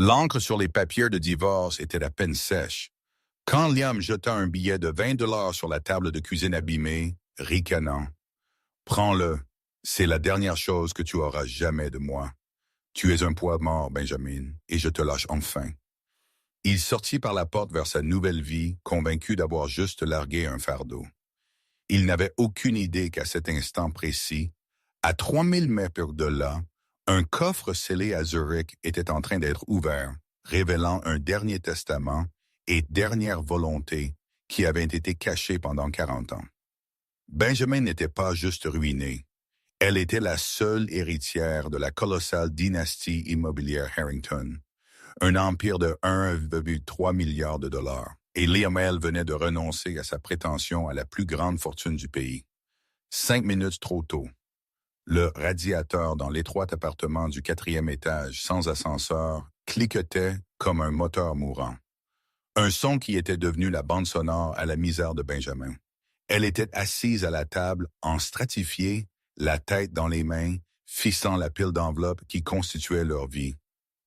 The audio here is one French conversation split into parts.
L'encre sur les papiers de divorce était à peine sèche, quand Liam jeta un billet de 20 $ sur la table de cuisine abîmée, ricanant. « Prends-le, c'est la dernière chose que tu auras jamais de moi. Tu es un poids mort, Benjamin, et je te lâche enfin. » Il sortit par la porte vers sa nouvelle vie, convaincu d'avoir juste largué un fardeau. Il n'avait aucune idée qu'à cet instant précis, à 3000 mètres de là, un coffre scellé à Zurich était en train d'être ouvert, révélant un dernier testament et dernière volonté qui avait été cachée pendant 40 ans. Benjamin n'était pas juste ruinée. Elle était la seule héritière de la colossale dynastie immobilière Harrington, un empire de 1,3 milliard de dollars, et Liam venait de renoncer à sa prétention à la plus grande fortune du pays. 5 minutes trop tôt. Le radiateur dans l'étroit appartement du 4e étage sans ascenseur cliquetait comme un moteur mourant. Un son qui était devenu la bande sonore à la misère de Benjamin. Elle était assise à la table, en stratifiée, la tête dans les mains, fixant la pile d'enveloppes qui constituait leur vie.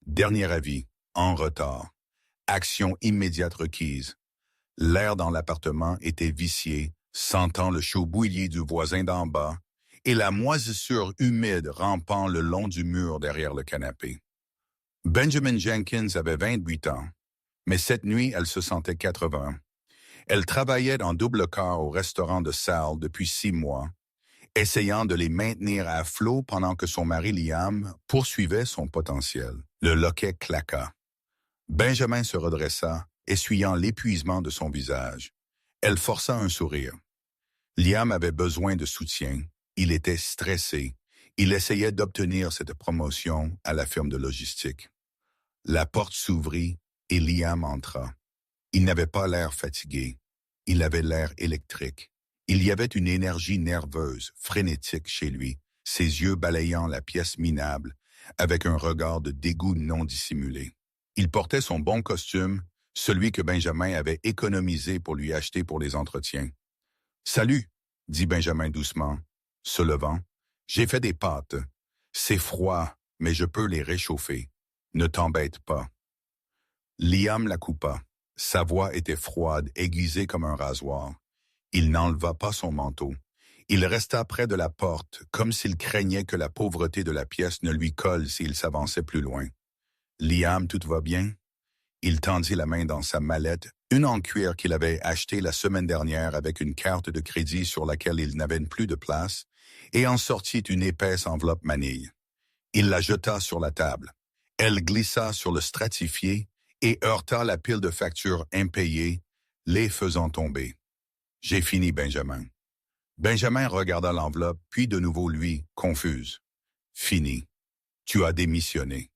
Dernier avis, en retard. Action immédiate requise. L'air dans l'appartement était vicié, sentant le chaud bouilli du voisin d'en bas et la moisissure humide rampant le long du mur derrière le canapé. Benjamin Jenkins avait 28 ans, mais cette nuit, elle se sentait 80. Elle travaillait en double quart au restaurant de Sal depuis 6 mois, essayant de les maintenir à flot pendant que son mari Liam poursuivait son potentiel. Le loquet claqua. Benjamin se redressa, essuyant l'épuisement de son visage. Elle força un sourire. Liam avait besoin de soutien. Il était stressé. Il essayait d'obtenir cette promotion à la firme de logistique. La porte s'ouvrit et Liam entra. Il n'avait pas l'air fatigué. Il avait l'air électrique. Il y avait une énergie nerveuse, frénétique chez lui, ses yeux balayant la pièce minable, avec un regard de dégoût non dissimulé. Il portait son bon costume, celui que Benjamin avait économisé pour lui acheter pour les entretiens. « Salut !» dit Benjamin doucement, se levant. « J'ai fait des pâtes. C'est froid, mais je peux les réchauffer. Ne t'embête pas. » Liam la coupa. Sa voix était froide, aiguisée comme un rasoir. Il n'enleva pas son manteau. Il resta près de la porte, comme s'il craignait que la pauvreté de la pièce ne lui colle s'il s'avançait plus loin. « Liam, tout va bien? » Il tendit la main dans sa mallette, une en cuir qu'il avait achetée la semaine dernière avec une carte de crédit sur laquelle il n'avait plus de place, et en sortit une épaisse enveloppe manille. Il la jeta sur la table. Elle glissa sur le stratifié et heurta la pile de factures impayées, les faisant tomber. « J'ai fini, Benjamin. » Benjamin regarda l'enveloppe, puis de nouveau lui, confuse. « Fini. Tu as démissionné. »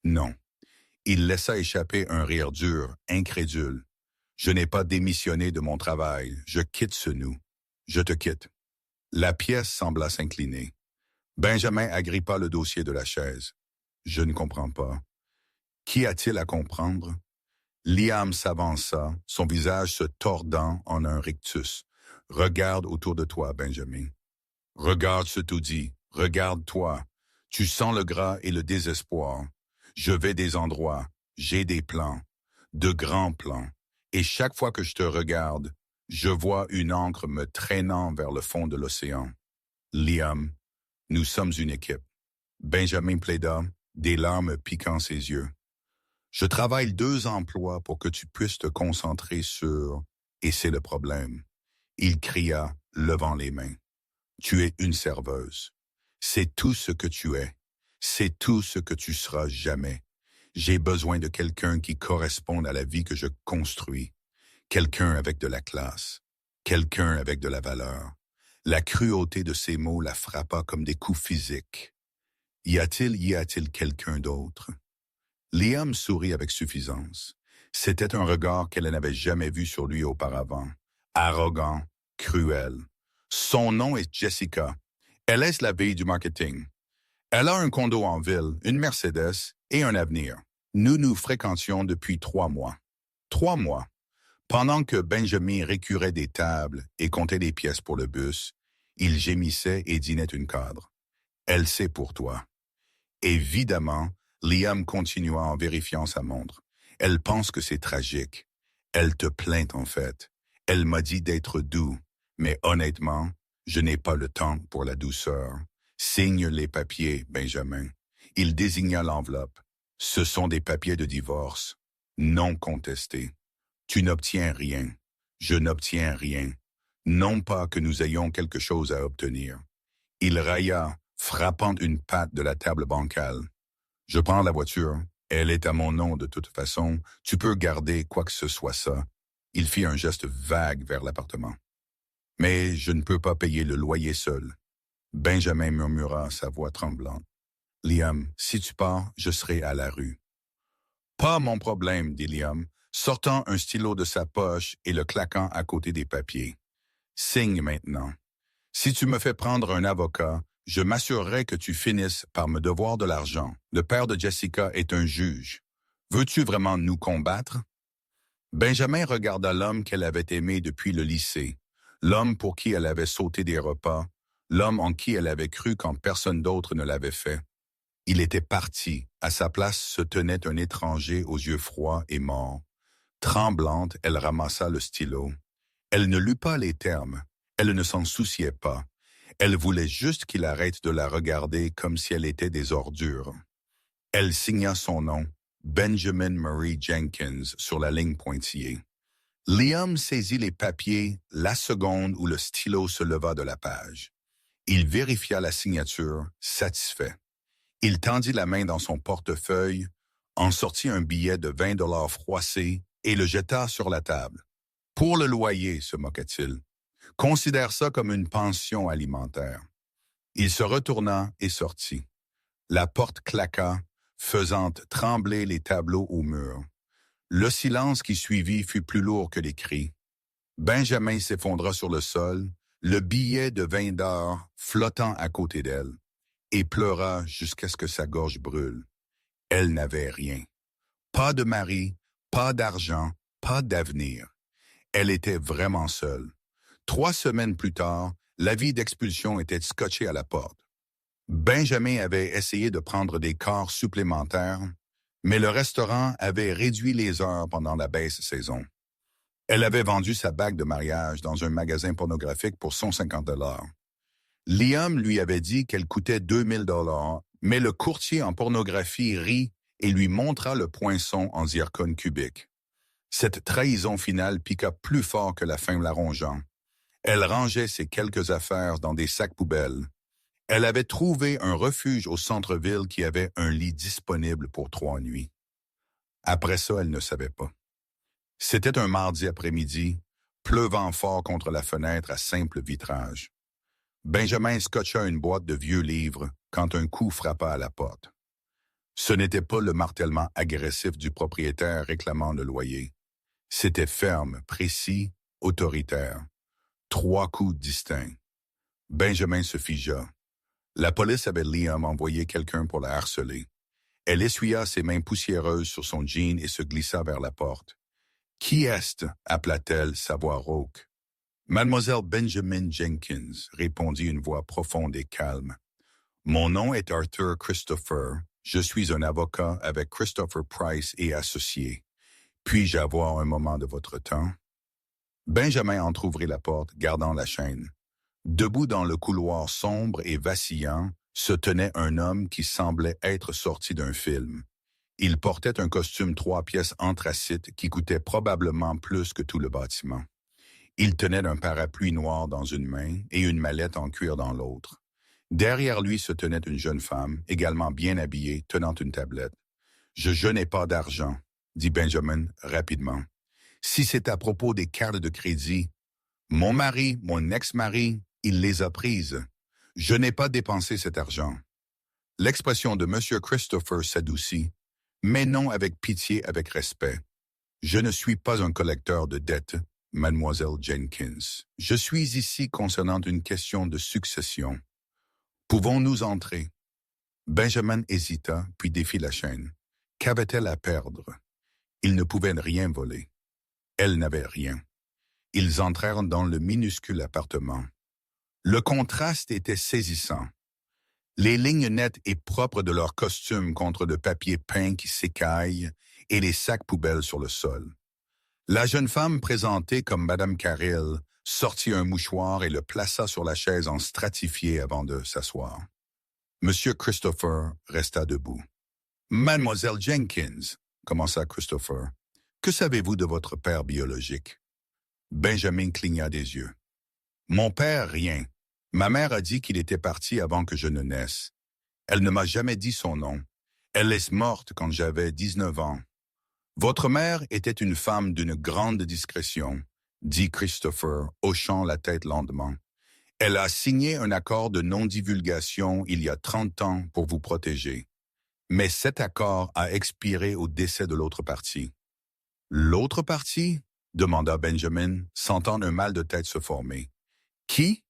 « Non. » Il laissa échapper un rire dur, incrédule. « Je n'ai pas démissionné de mon travail. Je quitte ce nous. Je te quitte. » La pièce sembla s'incliner. Benjamin agrippa le dossier de la chaise. « Je ne comprends pas. Qu'y a-t-il à comprendre? » Liam s'avança, son visage se tordant en un rictus. « Regarde autour de toi, Benjamin. Regarde ce taudis. Regarde-toi. Tu sens le gras et le désespoir. Je vais des endroits. J'ai des plans. De grands plans. Et chaque fois que je te regarde, je vois une encre me traînant vers le fond de l'océan. Liam, nous sommes une équipe. » Benjamin plaida, des larmes piquant ses yeux. « Je travaille 2 emplois pour que tu puisses te concentrer sur... Et c'est le problème. » Il cria, levant les mains. « Tu es une serveuse. C'est tout ce que tu es. C'est tout ce que tu seras jamais. J'ai besoin de quelqu'un qui corresponde à la vie que je construis. Quelqu'un avec de la classe. Quelqu'un avec de la valeur. » La cruauté de ces mots la frappa comme des coups physiques. Y a-t-il quelqu'un d'autre? Liam sourit avec suffisance. C'était un regard qu'elle n'avait jamais vu sur lui auparavant. Arrogant, cruel. Son nom est Jessica. Elle est la veille du marketing. Elle a un condo en ville, une Mercedes et un avenir. Nous nous fréquentions depuis 3 mois. 3 mois. Pendant que Benjamin récurait des tables et comptait des pièces pour le bus, il gémissait et dînait une cadre. Elle sait pour toi. Évidemment, Liam continua en vérifiant sa montre. Elle pense que c'est tragique. Elle te plaint en fait. Elle m'a dit d'être doux, mais honnêtement, je n'ai pas le temps pour la douceur. Signe les papiers, Benjamin. Il désigna l'enveloppe. Ce sont des papiers de divorce, non contestés. Tu n'obtiens rien. Je n'obtiens rien. Non pas que nous ayons quelque chose à obtenir. Il railla, frappant une patte de la table bancale. Je prends la voiture. Elle est à mon nom de toute façon. Tu peux garder quoi que ce soit ça. Il fit un geste vague vers l'appartement. Mais je ne peux pas payer le loyer seul. Benjamin murmura, sa voix tremblante. Liam, si tu pars, je serai à la rue. Pas mon problème, dit Liam, sortant un stylo de sa poche et le claquant à côté des papiers. Signe maintenant. Si tu me fais prendre un avocat, je m'assurerai que tu finisses par me devoir de l'argent. Le père de Jessica est un juge. Veux-tu vraiment nous combattre? Benjamin regarda l'homme qu'elle avait aimé depuis le lycée, l'homme pour qui elle avait sauté des repas, l'homme en qui elle avait cru quand personne d'autre ne l'avait fait. Il était parti. À sa place se tenait un étranger aux yeux froids et morts. Tremblante, elle ramassa le stylo. Elle ne lut pas les termes. Elle ne s'en souciait pas. Elle voulait juste qu'il arrête de la regarder comme si elle était des ordures. Elle signa son nom, Benjamin Murray Jenkins, sur la ligne pointillée. Liam saisit les papiers la seconde où le stylo se leva de la page. Il vérifia la signature, satisfait. Il tendit la main dans son portefeuille, en sortit un billet de 20 $ froissé et le jeta sur la table. « Pour le loyer », se moqua-t-il. « Considère ça comme une pension alimentaire. » Il se retourna et sortit. La porte claqua, faisant trembler les tableaux au mur. Le silence qui suivit fut plus lourd que les cris. Benjamin s'effondra sur le sol, le billet de 20 $ flottant à côté d'elle, et pleura jusqu'à ce que sa gorge brûle. Elle n'avait rien. Pas de mari, pas d'argent, pas d'avenir. Elle était vraiment seule. 3 semaines plus tard, l'avis d'expulsion était scotché à la porte. Benjamin avait essayé de prendre des corps supplémentaires, mais le restaurant avait réduit les heures pendant la baisse saison. Elle avait vendu sa bague de mariage dans un magasin pornographique pour 150 $. Liam lui avait dit qu'elle coûtait 2000 $, mais le courtier en pornographie rit et lui montra le poinçon en zircone cubique. Cette trahison finale piqua plus fort que la faim la rongeant. Elle rangeait ses quelques affaires dans des sacs poubelles. Elle avait trouvé un refuge au centre-ville qui avait un lit disponible pour 3 nuits. Après ça, elle ne savait pas. C'était un mardi après-midi, pleuvant fort contre la fenêtre à simple vitrage. Benjamin scotcha une boîte de vieux livres quand un coup frappa à la porte. Ce n'était pas le martèlement agressif du propriétaire réclamant le loyer. C'était ferme, précis, autoritaire. 3 coups distincts. Benjamin se figea. La police avait Liam envoyé quelqu'un pour la harceler. Elle essuya ses mains poussiéreuses sur son jean et se glissa vers la porte. « Qui est-ce » appela-t-elle, sa voix rauque. « Mademoiselle Benjamin Jenkins » répondit une voix profonde et calme. « Mon nom est Arthur Christopher. Je suis un avocat avec Christopher Price et associés. Puis-je avoir un moment de votre temps? » Benjamin entr'ouvrit la porte, gardant la chaîne. Debout dans le couloir sombre et vacillant, se tenait un homme qui semblait être sorti d'un film. Il portait un costume 3 pièces anthracite qui coûtait probablement plus que tout le bâtiment. Il tenait un parapluie noir dans une main et une mallette en cuir dans l'autre. Derrière lui se tenait une jeune femme, également bien habillée, tenant une tablette. « Je n'ai pas d'argent », dit Benjamin rapidement. « Si c'est à propos des cartes de crédit, mon mari, mon ex-mari, il les a prises. Je n'ai pas dépensé cet argent. » L'expression de M. Christopher s'adoucit, mais non avec pitié, avec respect. « Je ne suis pas un collecteur de dettes, mademoiselle Jenkins. Je suis ici concernant une question de succession. Pouvons-nous entrer? » Benjamin hésita, puis défit la chaîne. Qu'avait-elle à perdre? Il ne pouvait rien voler. Elle n'avait rien. Ils entrèrent dans le minuscule appartement. Le contraste était saisissant. les lignes nettes et propres de leur costume contre le papier peint qui s'écaille et les sacs poubelles sur le sol. La jeune femme présentée comme Madame Carrill sortit un mouchoir et le plaça sur la chaise en stratifié avant de s'asseoir. Monsieur Christopher resta debout. « Mademoiselle Jenkins, » commença Christopher, « que savez-vous de votre père biologique? » Benjamin cligna des yeux. « Mon père, rien. Ma mère a dit qu'il était parti avant que je ne naisse. Elle ne m'a jamais dit son nom. Elle est morte quand j'avais 19 ans. Votre mère était une femme d'une grande discrétion, dit Christopher, hochant la tête lentement. Elle a signé un accord de non-divulgation il y a 30 ans pour vous protéger. Mais cet accord a expiré au décès de l'autre partie. L'autre partie? Demanda Benjamin, sentant un mal de tête se former. Qui?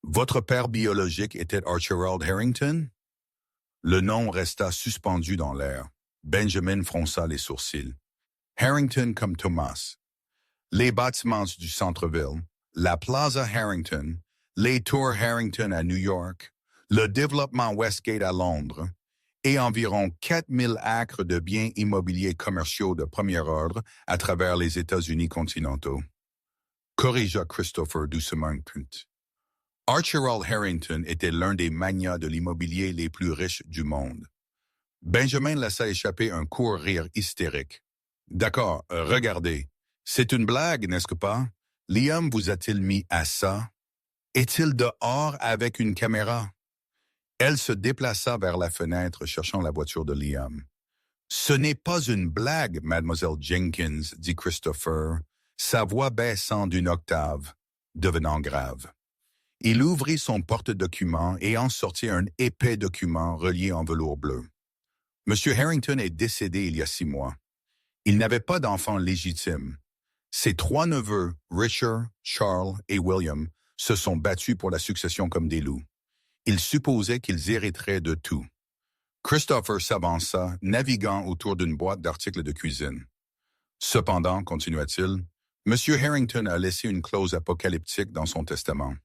Votre père biologique était Archibald Harrington? Le nom resta suspendu dans l'air. Benjamin fronça les sourcils. Harrington comme Thomas. Les bâtiments du centre-ville, la Plaza Harrington, les tours Harrington à New York, le développement Westgate à Londres, et environ 4000 acres de biens immobiliers commerciaux de premier ordre à travers les États-Unis continentaux. Corrigea Christopher doucement. Archibald Harrington était l'un des magnats de l'immobilier les plus riches du monde. Benjamin laissa échapper un court rire hystérique. « D'accord, regardez. C'est une blague, n'est-ce pas? Liam vous a-t-il mis à ça? Est-il dehors avec une caméra? » Elle se déplaça vers la fenêtre, cherchant la voiture de Liam. « Ce n'est pas une blague, Mademoiselle Jenkins, » dit Christopher, sa voix baissant d'une octave, devenant grave. Il ouvrit son porte-document et en sortit un épais document relié en velours bleu. « Monsieur Harrington est décédé il y a 6 mois. Il n'avait pas d'enfant légitime. Ses 3 neveux, Richard, Charles et William, se sont battus pour la succession comme des loups. Il supposait qu'ils hériteraient de tout. » Christopher s'avança, naviguant autour d'une boîte d'articles de cuisine. « Cependant, continua-t-il, M. Harrington a laissé une clause apocalyptique dans son testament.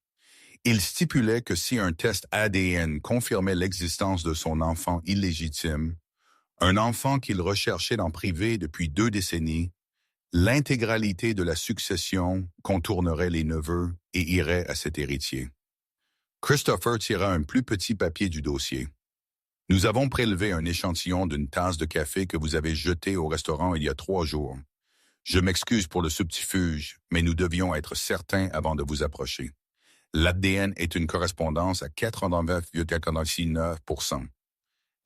Il stipulait que si un test ADN confirmait l'existence de son enfant illégitime, un enfant qu'il recherchait en privé depuis 2 décennies, l'intégralité de la succession contournerait les neveux et irait à cet héritier. » Christopher tira un plus petit papier du dossier. « Nous avons prélevé un échantillon d'une tasse de café que vous avez jetée au restaurant il y a 3 jours. Je m'excuse pour le subterfuge, mais nous devions être certains avant de vous approcher. L'ADN est une correspondance à 89,99%. »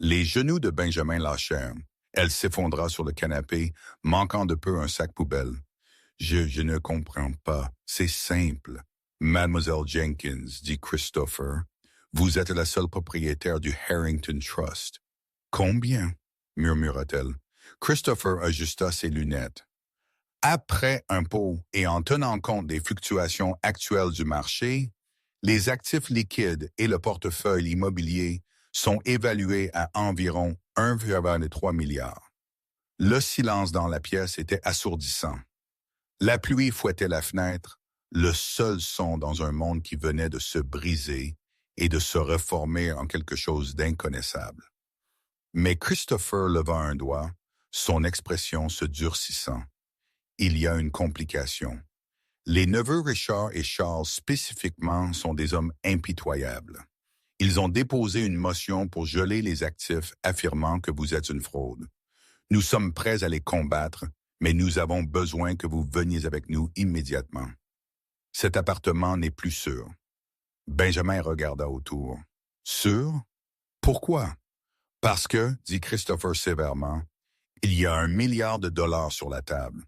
Les genoux de Benjamin lâchèrent. Elle s'effondra sur le canapé, manquant de peu un sac poubelle. « Je ne comprends pas. C'est simple. » « Mademoiselle Jenkins, » dit Christopher, « vous êtes la seule propriétaire du Harrington Trust. »« Combien? » murmura-t-elle. Christopher ajusta ses lunettes. « Après impôts et en tenant compte des fluctuations actuelles du marché, les actifs liquides et le portefeuille immobilier sont évalués à environ 1,3 milliard. » Le silence dans la pièce était assourdissant. La pluie fouettait la fenêtre, le seul son dans un monde qui venait de se briser et de se reformer en quelque chose d'inconnaissable. Mais Christopher leva un doigt, son expression se durcissant. Il y a une complication. Les neveux Richard et Charles spécifiquement sont des hommes impitoyables. Ils ont déposé une motion pour geler les actifs affirmant que vous êtes une fraude. Nous sommes prêts à les combattre, mais nous avons besoin que vous veniez avec nous immédiatement. Cet appartement n'est plus sûr. » Benjamin regarda autour. « Sûr? Pourquoi? »« Parce que, dit Christopher sévèrement, il y a $1 milliard sur la table.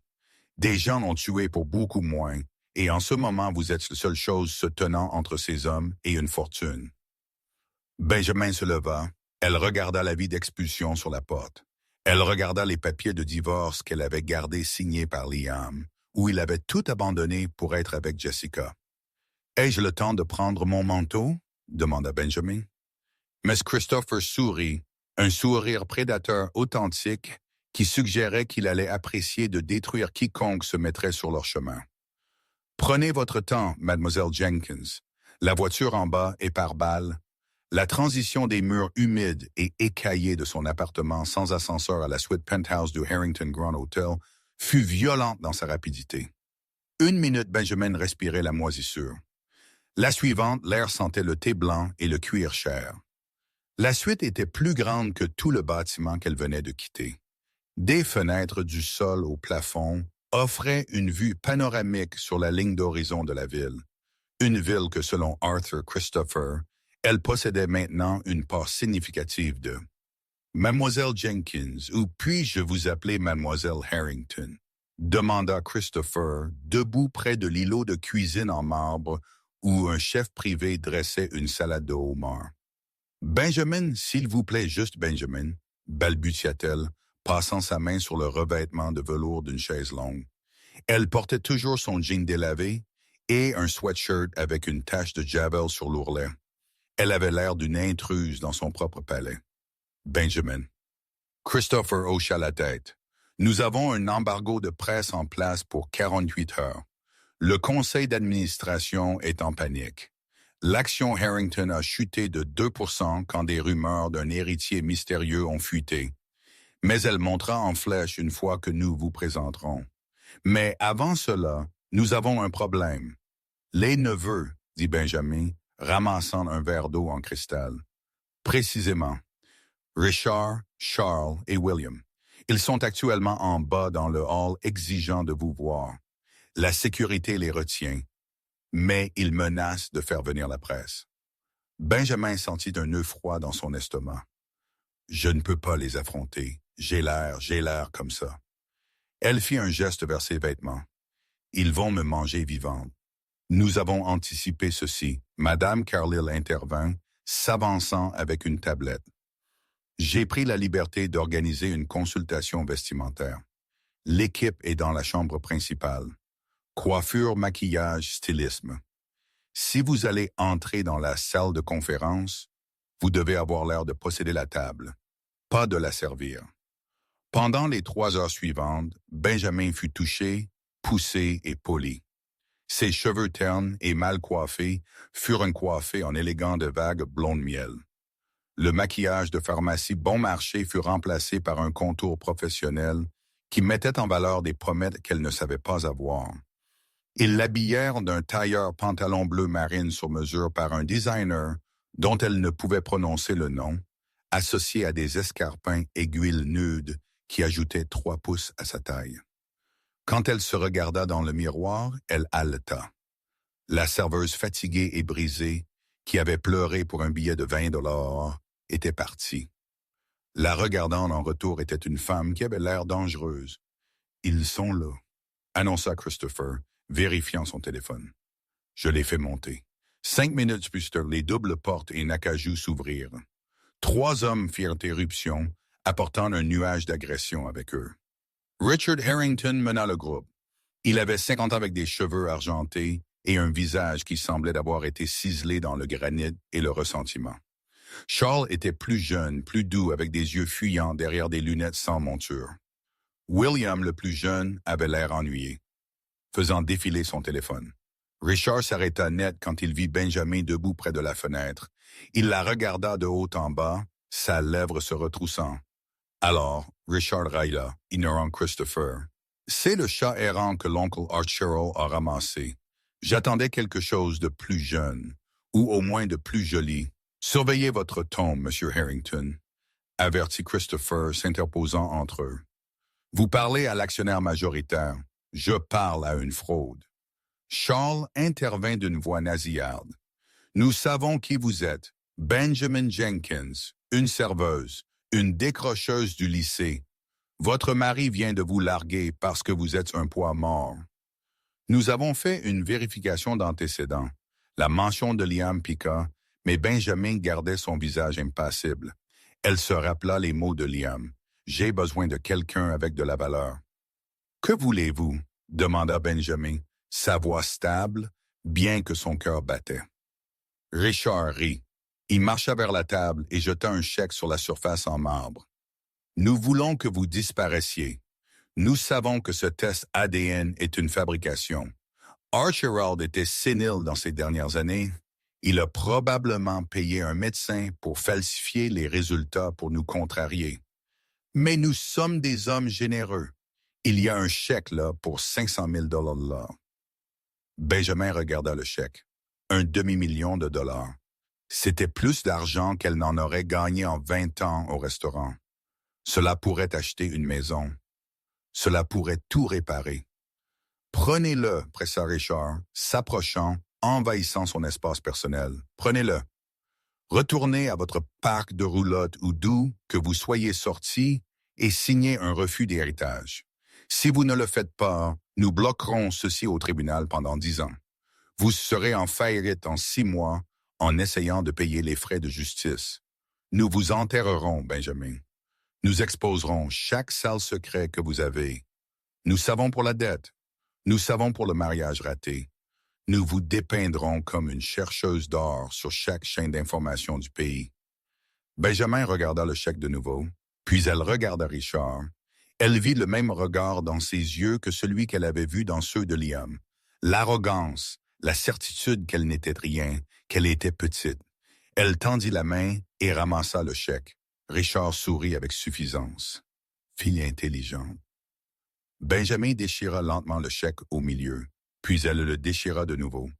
Des gens l'ont tué pour beaucoup moins, et en ce moment vous êtes la seule chose se tenant entre ces hommes et une fortune. » Benjamin se leva. Elle regarda l'avis d'expulsion sur la porte. Elle regarda les papiers de divorce qu'elle avait gardés signés par Liam, où il avait tout abandonné pour être avec Jessica. « Ai-je le temps de prendre mon manteau? » demanda Benjamin. Miss Christopher sourit, un sourire prédateur authentique qui suggérait qu'il allait apprécier de détruire quiconque se mettrait sur leur chemin. « Prenez votre temps, Mademoiselle Jenkins. La voiture en bas est par balle. La transition des murs humides et écaillés de son appartement sans ascenseur à la suite penthouse du Harrington Grand Hotel fut violente dans sa rapidité. 1 minute, Benjamin respirait la moisissure. La suivante, l'air sentait le thé blanc et le cuir cher. La suite était plus grande que tout le bâtiment qu'elle venait de quitter. Des fenêtres du sol au plafond offraient une vue panoramique sur la ligne d'horizon de la ville. Une ville que, selon Arthur Christopher, elle possédait maintenant une part significative de. Mademoiselle Jenkins, ou puis-je vous appeler Mademoiselle Harrington? Demanda Christopher, debout près de l'îlot de cuisine en marbre où un chef privé dressait une salade de homard. Benjamin, s'il vous plaît, juste Benjamin, balbutia-t-elle, passant sa main sur le revêtement de velours d'une chaise longue. Elle portait toujours son jean délavé et un sweatshirt avec une tache de javel sur l'ourlet. Elle avait l'air d'une intruse dans son propre palais. Benjamin. Christopher hocha la tête. Nous avons un embargo de presse en place pour 48 heures. Le conseil d'administration est en panique. L'action Harrington a chuté de 2% quand des rumeurs d'un héritier mystérieux ont fuité. Mais elle montera en flèche une fois que nous vous présenterons. Mais avant cela, nous avons un problème. Les neveux, dit Benjamin, ramassant un verre d'eau en cristal. Précisément. Richard, Charles et William. Ils sont actuellement en bas dans le hall exigeant de vous voir. La sécurité les retient, mais ils menacent de faire venir la presse. Benjamin sentit un nœud froid dans son estomac. Je ne peux pas les affronter. J'ai l'air comme ça. Elle fit un geste vers ses vêtements. Ils vont me manger vivante. Nous avons anticipé ceci. Madame Carlyle intervint, s'avançant avec une tablette. J'ai pris la liberté d'organiser une consultation vestimentaire. L'équipe est dans la chambre principale. Coiffure, maquillage, stylisme. Si vous allez entrer dans la salle de conférence, vous devez avoir l'air de posséder la table, pas de la servir. Pendant les 3 heures suivantes, Benjamin fut touché, poussé et poli. Ses cheveux ternes et mal coiffés furent coiffés en élégant de vagues blond de miel. Le maquillage de pharmacie bon marché fut remplacé par un contour professionnel qui mettait en valeur des pommettes qu'elle ne savait pas avoir. Ils l'habillèrent d'un tailleur pantalon bleu marine sur mesure par un designer dont elle ne pouvait prononcer le nom, associé à des escarpins aiguilles nudes qui ajoutaient 3 pouces à sa taille. Quand elle se regarda dans le miroir, elle haleta. La serveuse fatiguée et brisée, qui avait pleuré pour un billet de 20 $, était partie. La regardant en retour était une femme qui avait l'air dangereuse. « Ils sont là », annonça Christopher, vérifiant son téléphone. Je l'ai fait monter. 5 minutes plus tard, les doubles portes et Nacajou s'ouvrirent. 3 hommes firent éruption, apportant un nuage d'agression avec eux. Richard Harrington mena le groupe. Il avait 50 ans avec des cheveux argentés et un visage qui semblait avoir été ciselé dans le granit et le ressentiment. Charles était plus jeune, plus doux, avec des yeux fuyants derrière des lunettes sans monture. William, le plus jeune, avait l'air ennuyé, faisant défiler son téléphone. Richard s'arrêta net quand il vit Benjamin debout près de la fenêtre. Il la regarda de haut en bas, sa lèvre se retroussant. Alors, Richard railla, ignorant Christopher. « C'est le chat errant que l'oncle Archero a ramassé. J'attendais quelque chose de plus jeune, ou au moins de plus joli. Surveillez votre ton, Monsieur Harrington, » avertit Christopher, s'interposant entre eux. « Vous parlez à l'actionnaire majoritaire. Je parle à une fraude. » Charles intervint d'une voix nasillarde. « Nous savons qui vous êtes. Benjamin Jenkins, une serveuse, une décrocheuse du lycée. Votre mari vient de vous larguer parce que vous êtes un poids mort. Nous avons fait une vérification d'antécédents. La mention de Liam piqua, mais Benjamin gardait son visage impassible. Elle se rappela les mots de Liam. « J'ai besoin de quelqu'un avec de la valeur. »« Que voulez-vous » demanda Benjamin, sa voix stable, bien que son cœur battait. Richard rit. Il marcha vers la table et jeta un chèque sur la surface en marbre. « Nous voulons que vous disparaissiez. Nous savons que ce test ADN est une fabrication. Archibald était sénile dans ces dernières années. Il a probablement payé un médecin pour falsifier les résultats pour nous contrarier. Mais nous sommes des hommes généreux. Il y a un chèque là pour 500 000 là. Benjamin regarda le chèque. Un demi-million de dollars. C'était plus d'argent qu'elle n'en aurait gagné en 20 ans au restaurant. Cela pourrait acheter une maison. Cela pourrait tout réparer. Prenez-le, pressa Richard, s'approchant, envahissant son espace personnel. Prenez-le. Retournez à votre parc de roulotte ou d'où que vous soyez sorti et signez un refus d'héritage. Si vous ne le faites pas, nous bloquerons ceci au tribunal pendant 10 ans. Vous serez en faillite en 6 mois en essayant de payer les frais de justice. Nous vous enterrerons, Benjamin. Nous exposerons chaque sale secret que vous avez. Nous savons pour la dette. Nous savons pour le mariage raté. Nous vous dépeindrons comme une chercheuse d'or sur chaque chaîne d'information du pays. Benjamin regarda le chèque de nouveau, puis elle regarda Richard. Elle vit le même regard dans ses yeux que celui qu'elle avait vu dans ceux de Liam. L'arrogance, la certitude qu'elle n'était rien, qu'elle était petite. Elle tendit la main et ramassa le chèque. Richard sourit avec suffisance. Fille intelligente. Benjamin déchira lentement le chèque au milieu, puis elle le déchira de nouveau.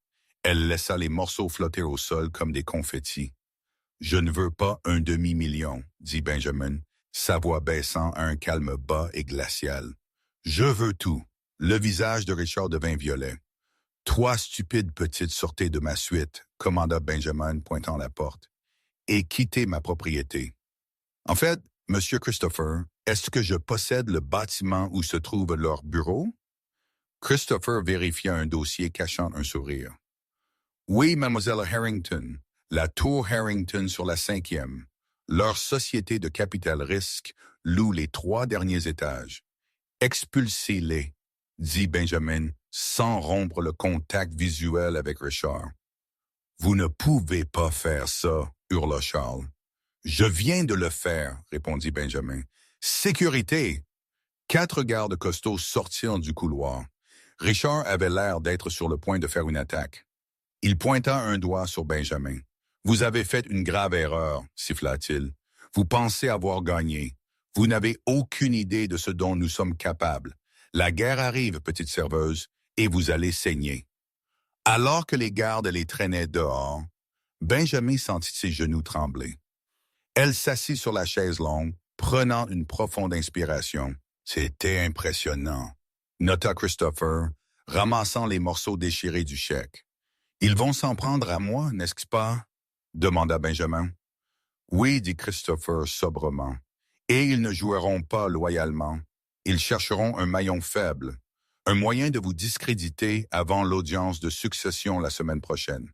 Elle laissa les morceaux flotter au sol comme des confettis. « Je ne veux pas un demi-million, » dit Benjamin, sa voix baissant à un calme bas et glacial. « Je veux tout. » Le visage de Richard devint violet. « 3 stupides petites sortez de ma suite, » commanda Benjamin, pointant la porte, « et quittez ma propriété. » En fait, Monsieur Christopher, est-ce que je possède le bâtiment où se trouve leur bureau? Christopher vérifia un dossier cachant un sourire. Oui, mademoiselle Harrington, la tour Harrington sur la 5e. Leur société de capital risque loue les 3 derniers étages. Expulsez-les, dit Benjamin, sans rompre le contact visuel avec Richard. Vous ne pouvez pas faire ça, hurla Charles. Je viens de le faire, répondit Benjamin. Sécurité! 4 gardes costauds sortirent du couloir. Richard avait l'air d'être sur le point de faire une attaque. Il pointa un doigt sur Benjamin. Vous avez fait une grave erreur, siffla-t-il. Vous pensez avoir gagné. Vous n'avez aucune idée de ce dont nous sommes capables. La guerre arrive, petite serveuse, et vous allez saigner. Alors que les gardes les traînaient dehors, Benjamin sentit ses genoux trembler. Elle s'assit sur la chaise longue, prenant une profonde inspiration. C'était impressionnant, nota Christopher, ramassant les morceaux déchirés du chèque. Ils vont s'en prendre à moi, n'est-ce pas? Demanda Benjamin. Oui, dit Christopher sobrement. Et ils ne joueront pas loyalement. Ils chercheront un maillon faible, un moyen de vous discréditer avant l'audience de succession la semaine prochaine.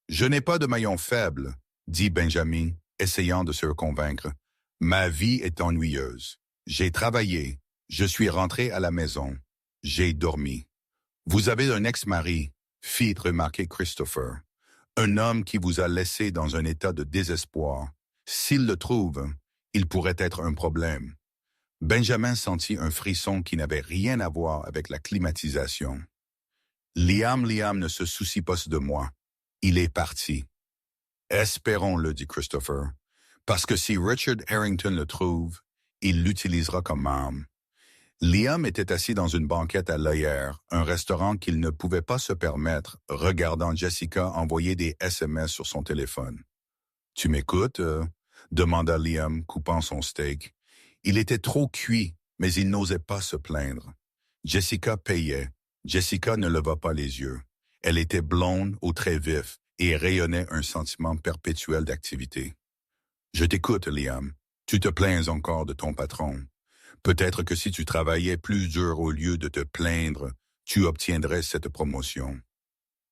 Je n'ai pas de maillon faible, dit Benjamin, essayant de se convaincre. Ma vie est ennuyeuse. J'ai travaillé. Je suis rentré à la maison. J'ai dormi. Vous avez un ex-mari, fit remarquer Christopher. Un homme qui vous a laissé dans un état de désespoir. S'il le trouve, il pourrait être un problème. Benjamin sentit un frisson qui n'avait rien à voir avec la climatisation. Liam ne se soucie pas de moi. Il est parti. Espérons-le, dit Christopher, parce que si Richard Harrington le trouve, il l'utilisera comme arme. Liam était assis dans une banquette à l'œillère, un restaurant qu'il ne pouvait pas se permettre, regardant Jessica envoyer des SMS sur son téléphone. « Tu m'écoutes ?» demanda Liam, coupant son steak. Il était trop cuit, mais il n'osait pas se plaindre. Jessica payait. Jessica ne leva pas les yeux. Elle était blonde, aux traits vifs, et rayonnait un sentiment perpétuel d'activité. « Je t'écoute, Liam. Tu te plains encore de ton patron. Peut-être que si tu travaillais plus dur au lieu de te plaindre, tu obtiendrais cette promotion. »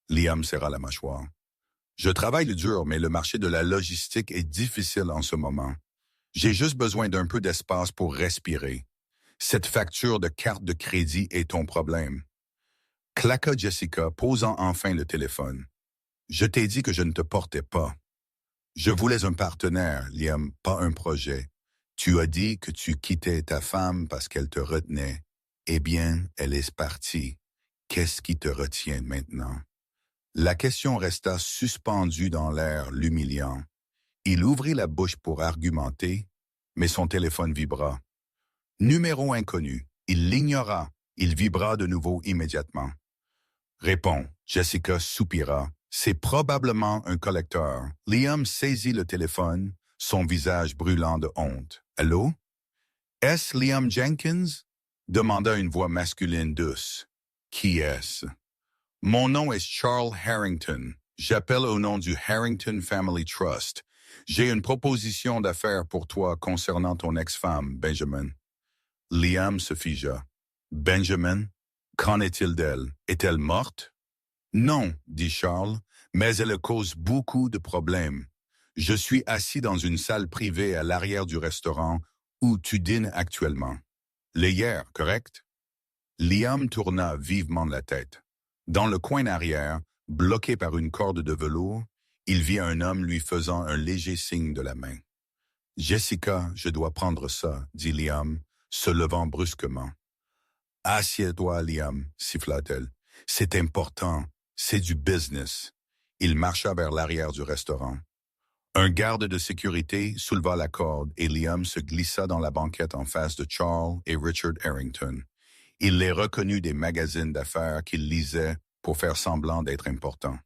Liam serra la mâchoire. « Je travaille dur, mais le marché de la logistique est difficile en ce moment. J'ai juste besoin d'un peu d'espace pour respirer. Cette facture de carte de crédit est ton problème. » Claqua Jessica, posant enfin le téléphone. « Je t'ai dit que je ne te portais pas. Je voulais un partenaire, Liam, pas un projet. Tu as dit que tu quittais ta femme parce qu'elle te retenait. Eh bien, elle est partie. Qu'est-ce qui te retient maintenant? » La question resta suspendue dans l'air, l'humiliant. Il ouvrit la bouche pour argumenter, mais son téléphone vibra. Numéro inconnu. Il l'ignora. Il vibra de nouveau immédiatement. Réponds. Jessica soupira. C'est probablement un collecteur. Liam saisit le téléphone, son visage brûlant de honte. Allô? Est-ce Liam Jenkins? Demanda une voix masculine douce. Qui est-ce? Mon nom est Charles Harrington. J'appelle au nom du Harrington Family Trust. J'ai une proposition d'affaires pour toi concernant ton ex-femme, Benjamin. Liam se figea. Benjamin? Qu'en est-il d'elle? Est-elle morte? Non, dit Charles, mais elle cause beaucoup de problèmes. Je suis assis dans une salle privée à l'arrière du restaurant où tu dînes actuellement. Les hier, correct? Liam tourna vivement la tête. Dans le coin arrière, bloqué par une corde de velours, il vit un homme lui faisant un léger signe de la main. « Jessica, je dois prendre ça, » dit Liam, se levant brusquement. « Assieds-toi, Liam, » siffla-t-elle. « C'est important, c'est du business. » Il marcha vers l'arrière du restaurant. Un garde de sécurité souleva la corde et Liam se glissa dans la banquette en face de Charles et Richard Harrington. Il les reconnut des magazines d'affaires qu'il lisait pour faire semblant d'être important.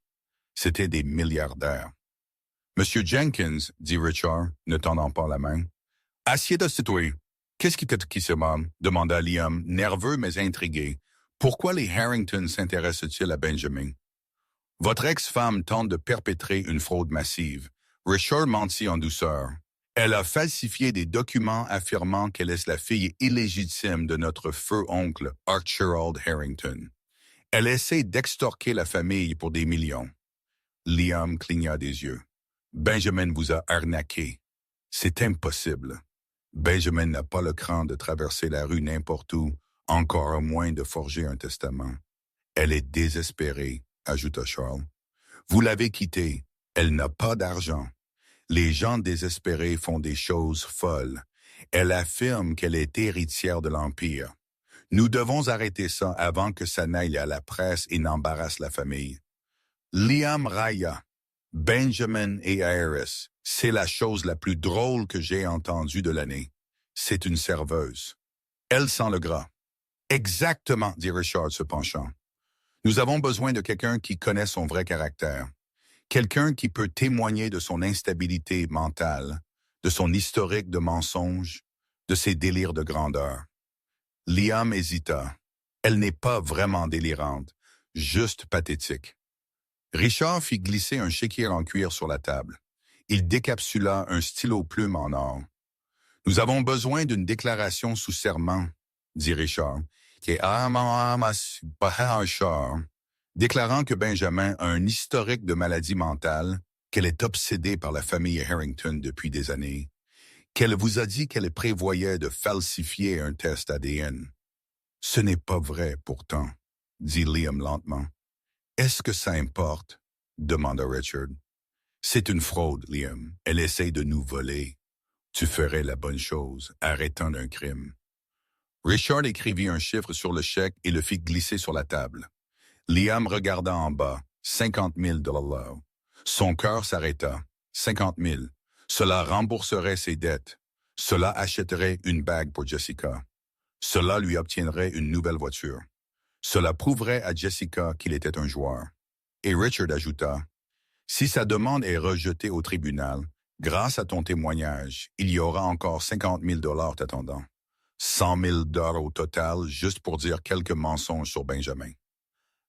C'étaient des milliardaires. « Monsieur Jenkins, » dit Richard, ne tendant pas la main. « Assieds-toi. Qu'est-ce qui se passe? » demanda Liam, nerveux mais intrigué. « Pourquoi les Harrington s'intéressent-ils à Benjamin? » « Votre ex-femme tente de perpétrer une fraude massive. » Richard mentit en douceur. « Elle a falsifié des documents affirmant qu'elle est la fille illégitime de notre feu oncle Archibald Harrington. Elle essaie d'extorquer la famille pour des millions. » Liam cligna des yeux. « Benjamin vous a arnaqué. C'est impossible. Benjamin n'a pas le cran de traverser la rue n'importe où, encore moins de forger un testament. Elle est désespérée, ajouta Charles. Vous l'avez quittée. Elle n'a pas d'argent. Les gens désespérés font des choses folles. Elle affirme qu'elle est héritière de l'Empire. Nous devons arrêter ça avant que ça n'aille à la presse et n'embarrasse la famille. Liam railla. Benjamin et Iris, c'est la chose la plus drôle que j'ai entendue de l'année. C'est une serveuse. Elle sent le gras. Exactement, dit Richard se penchant. Nous avons besoin de quelqu'un qui connaît son vrai caractère. Quelqu'un qui peut témoigner de son instabilité mentale, de son historique de mensonges, de ses délires de grandeur. Liam hésita. Elle n'est pas vraiment délirante, juste pathétique. Richard fit glisser un chéquier en cuir sur la table. Il décapsula un stylo-plume en or. « Nous avons besoin d'une déclaration sous serment, » dit Richard, déclarant que Benjamin a un historique de maladie mentale, qu'elle est obsédée par la famille Harrington depuis des années, qu'elle vous a dit qu'elle prévoyait de falsifier un test ADN. « Ce n'est pas vrai, pourtant, » dit Liam lentement. « Est-ce que ça importe? » demanda Richard. « C'est une fraude, Liam. Elle essaie de nous voler. Tu ferais la bonne chose, arrêtant d'un crime. » Richard écrivit un chiffre sur le chèque et le fit glisser sur la table. Liam regarda en bas. 50 000 $. Son cœur s'arrêta. 50 000. Cela rembourserait ses dettes. Cela achèterait une bague pour Jessica. Cela lui obtiendrait une nouvelle voiture. Cela prouverait à Jessica qu'il était un joueur. Et Richard ajouta, « Si sa demande est rejetée au tribunal, grâce à ton témoignage, il y aura encore 50 000 $ t'attendant. 100 000 $ au total, juste pour dire quelques mensonges sur Benjamin.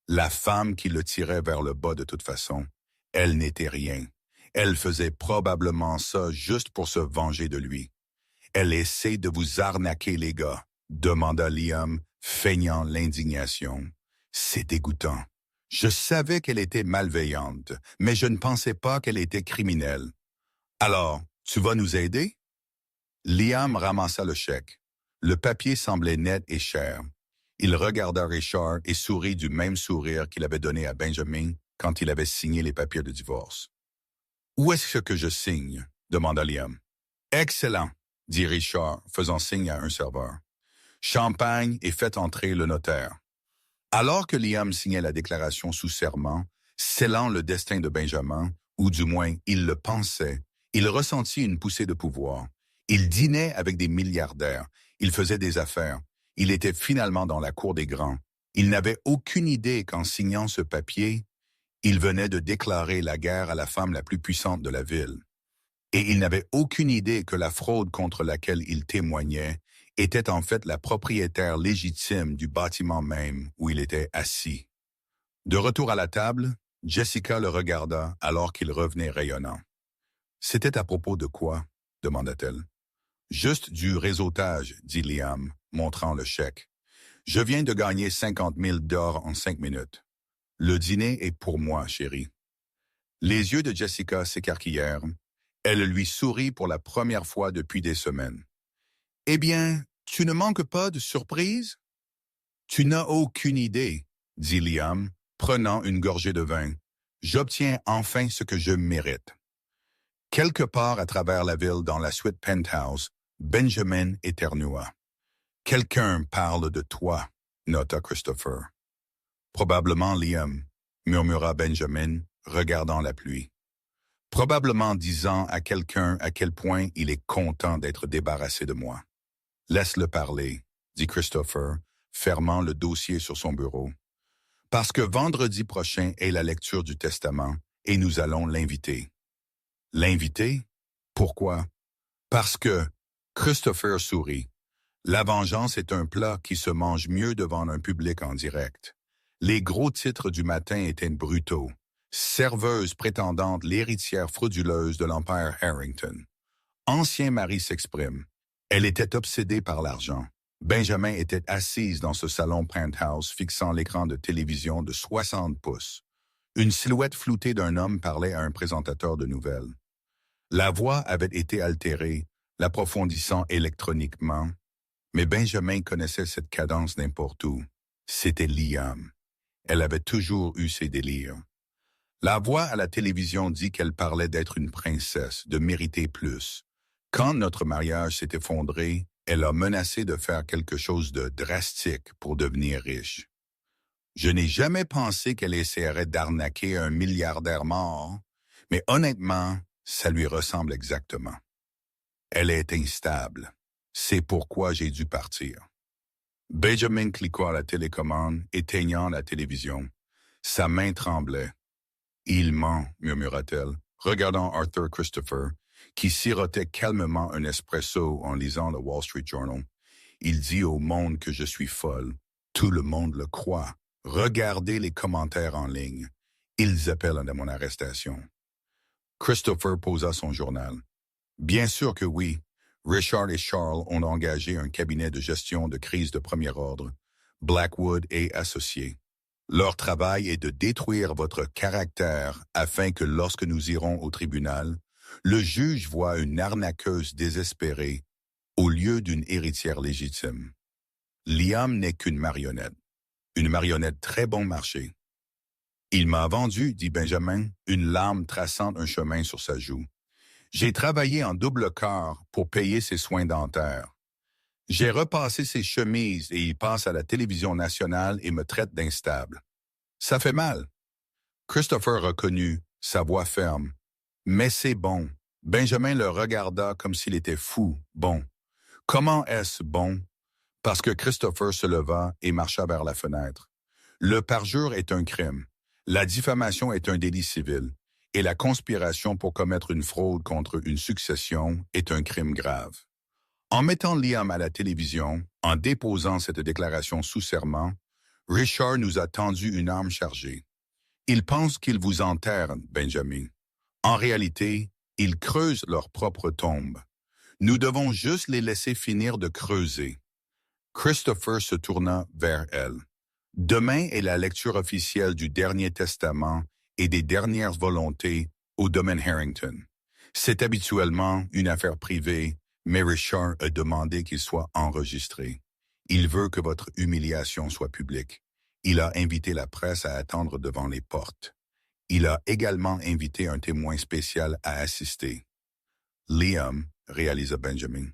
La femme qui le tirait vers le bas de toute façon, elle n'était rien. Elle faisait probablement ça juste pour se venger de lui. Elle essaie de vous arnaquer, les gars, demanda Liam, feignant l'indignation. C'est dégoûtant. Je savais qu'elle était malveillante, mais je ne pensais pas qu'elle était criminelle. Alors, tu vas nous aider? Liam ramassa le chèque. Le papier semblait net et cher. Il regarda Richard et sourit du même sourire qu'il avait donné à Benjamin quand il avait signé les papiers de divorce. « Où est-ce que je signe? » demanda Liam. « Excellent, » dit Richard, faisant signe à un serveur. « Champagne et faites entrer le notaire. » Alors que Liam signait la déclaration sous serment, Scellant le destin de Benjamin, ou du moins il le pensait, il ressentit une poussée de pouvoir. Il dînait avec des milliardaires, il faisait des affaires, il était finalement dans la cour des grands. Il n'avait aucune idée qu'en signant ce papier, il venait de déclarer la guerre à la femme la plus puissante de la ville. Et il n'avait aucune idée que la fraude contre laquelle il témoignait était en fait la propriétaire légitime du bâtiment même où il était assis. De retour à la table, Jessica le regarda alors qu'il revenait rayonnant. « C'était à propos de quoi? » demanda-t-elle. « Juste du réseautage, » dit Liam, montrant le chèque. « Je viens de gagner 50 000 $ en 5 minutes. Le dîner est pour moi, chérie. » Les yeux de Jessica s'écarquillèrent. Elle lui sourit pour la première fois depuis des semaines. « Eh bien, tu ne manques pas de surprise? »« Tu n'as aucune idée, » dit Liam, prenant une gorgée de vin. « J'obtiens enfin ce que je mérite. » Quelque part à travers la ville dans la suite penthouse, Benjamin éternua. « Quelqu'un parle de toi, » nota Christopher. « Probablement Liam, » murmura Benjamin, regardant la pluie. Probablement disant à quelqu'un à quel point il est content d'être débarrassé de moi. « Laisse-le parler, » dit Christopher, fermant le dossier sur son bureau. « Parce que vendredi prochain est la lecture du testament et nous allons l'inviter. » L'inviter? Pourquoi? Parce que, Christopher sourit. La vengeance est un plat qui se mange mieux devant un public en direct. Les gros titres du matin étaient brutaux. Serveuse prétendante l'héritière frauduleuse de l'Empire Harrington. Ancien mari s'exprime. Elle était obsédée par l'argent. Benjamin était assise dans ce salon penthouse fixant l'écran de télévision de 60 pouces. Une silhouette floutée d'un homme parlait à un présentateur de nouvelles. La voix avait été altérée, l'approfondissant électroniquement, mais Benjamin connaissait cette cadence n'importe où. C'était Liam. Elle avait toujours eu ses délires. La voix à la télévision dit qu'elle parlait d'être une princesse, de mériter plus. Quand notre mariage s'est effondré, elle a menacé de faire quelque chose de drastique pour devenir riche. Je n'ai jamais pensé qu'elle essaierait d'arnaquer un milliardaire mort, mais honnêtement, ça lui ressemble exactement. Elle est instable. C'est pourquoi j'ai dû partir. Benjamin cliqua à la télécommande, éteignant la télévision. Sa main tremblait. « Il ment, » murmura-t-elle, regardant Arthur Christopher, qui sirotait calmement un espresso en lisant le Wall Street Journal. « Il dit au monde que je suis folle. Tout le monde le croit. Regardez les commentaires en ligne. Ils appellent à mon arrestation. » Christopher posa son journal. « Bien sûr que oui. Richard et Charles ont engagé un cabinet de gestion de crise de premier ordre, Blackwood et Associés. Leur travail est de détruire votre caractère afin que lorsque nous irons au tribunal, le juge voit une arnaqueuse désespérée au lieu d'une héritière légitime. Liam n'est qu'une marionnette très bon marché. Il m'a vendu, dit Benjamin, une larme traçant un chemin sur sa joue. J'ai travaillé en double quart pour payer ses soins dentaires. J'ai repassé ses chemises et il passe à la télévision nationale et me traite d'instable. Ça fait mal. Christopher reconnut, sa voix ferme. Mais c'est bon. Benjamin le regarda comme s'il était fou. Bon. Comment est-ce bon? Parce que Christopher se leva et marcha vers la fenêtre. Le parjure est un crime. La diffamation est un délit civil. Et la conspiration pour commettre une fraude contre une succession est un crime grave. En mettant Liam à la télévision, en déposant cette déclaration sous serment, Richard nous a tendu une arme chargée. Ils pensent qu'ils vous enterrent, Benjamin. En réalité, ils creusent leur propre tombe. Nous devons juste les laisser finir de creuser. Christopher se tourna vers elle. Demain est la lecture officielle du Dernier Testament et des dernières volontés au domaine Harrington. C'est habituellement une affaire privée, mais Richard a demandé qu'il soit enregistré. Il veut que votre humiliation soit publique. Il a invité la presse à attendre devant les portes. Il a également invité un témoin spécial à assister. Liam, réalisa Benjamin.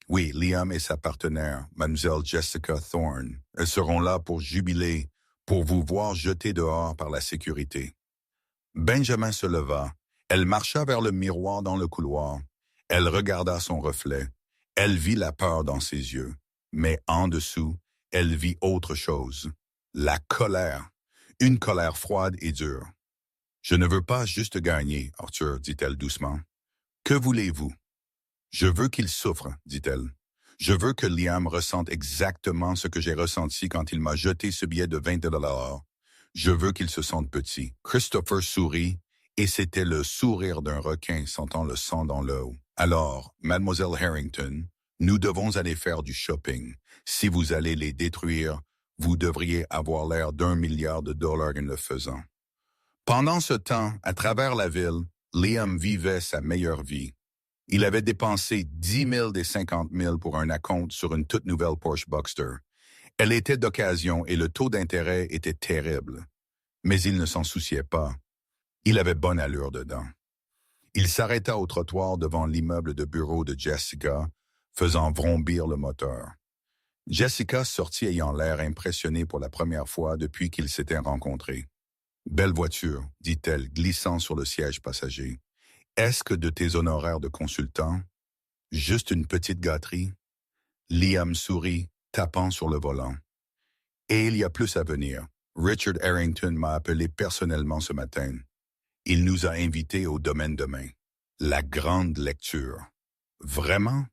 Oui, Liam et sa partenaire, Mlle Jessica Thorne. Elles seront là pour jubiler, pour vous voir jeté dehors par la sécurité. Benjamin se leva. Elle marcha vers le miroir dans le couloir. Elle regarda son reflet. Elle vit la peur dans ses yeux. Mais en dessous, elle vit autre chose. La colère. Une colère froide et dure. « Je ne veux pas juste gagner, Arthur, dit-elle doucement. Que voulez-vous? Je veux qu'il souffre, dit-elle. Je veux que Liam ressente exactement ce que j'ai ressenti quand il m'a jeté ce billet de 20 $. Je veux qu'il se sente petit. Christopher sourit, et c'était le sourire d'un requin sentant le sang dans l'eau. Alors, Mademoiselle Harrington, nous devons aller faire du shopping. Si vous allez les détruire, vous devriez avoir l'air d'1 milliard de dollars en le faisant. Pendant ce temps, à travers la ville, Liam vivait sa meilleure vie. Il avait dépensé 10 000 des 50 000 pour un acompte sur une toute nouvelle Porsche Boxster. Elle était d'occasion et le taux d'intérêt était terrible. Mais il ne s'en souciait pas. Il avait bonne allure dedans. Il s'arrêta au trottoir devant l'immeuble de bureau de Jessica, faisant vrombir le moteur. Jessica sortit ayant l'air impressionnée pour la première fois depuis qu'ils s'étaient rencontrés. « Belle voiture, dit-elle, glissant sur le siège passager. Est-ce que de tes honoraires de consultant? Juste une petite gâterie? » Liam sourit, tapant sur le volant. « Et il y a plus à venir. Richard Harrington m'a appelé personnellement ce matin. Il nous a invités au domaine demain. La grande lecture. » Vraiment?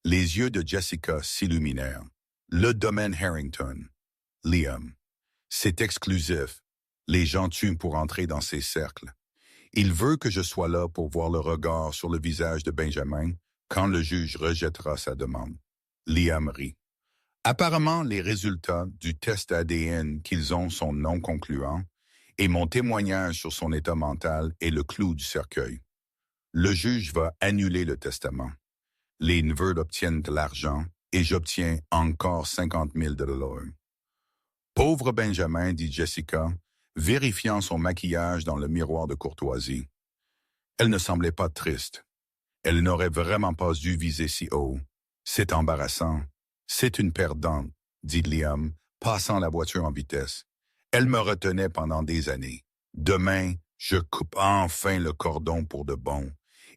Les yeux de Jessica s'illuminèrent. Le domaine Harrington. Liam. C'est exclusif. Les gens tuent pour entrer dans ces cercles. Il veut que je sois là pour voir le regard sur le visage de Benjamin quand le juge rejettera sa demande. Liam rit. Apparemment, les résultats du test ADN qu'ils ont sont non concluants et mon témoignage sur son état mental est le clou du cercueil. Le juge va annuler le testament. Les neveux obtiennent de l'argent et j'obtiens encore 50 000 $. Pauvre Benjamin, dit Jessica, vérifiant son maquillage dans le miroir de courtoisie. Elle ne semblait pas triste. Elle n'aurait vraiment pas dû viser si haut. C'est embarrassant. C'est une perdante, dit Liam, passant la voiture en vitesse. Elle me retenait pendant des années. Demain, je coupe enfin le cordon pour de bon.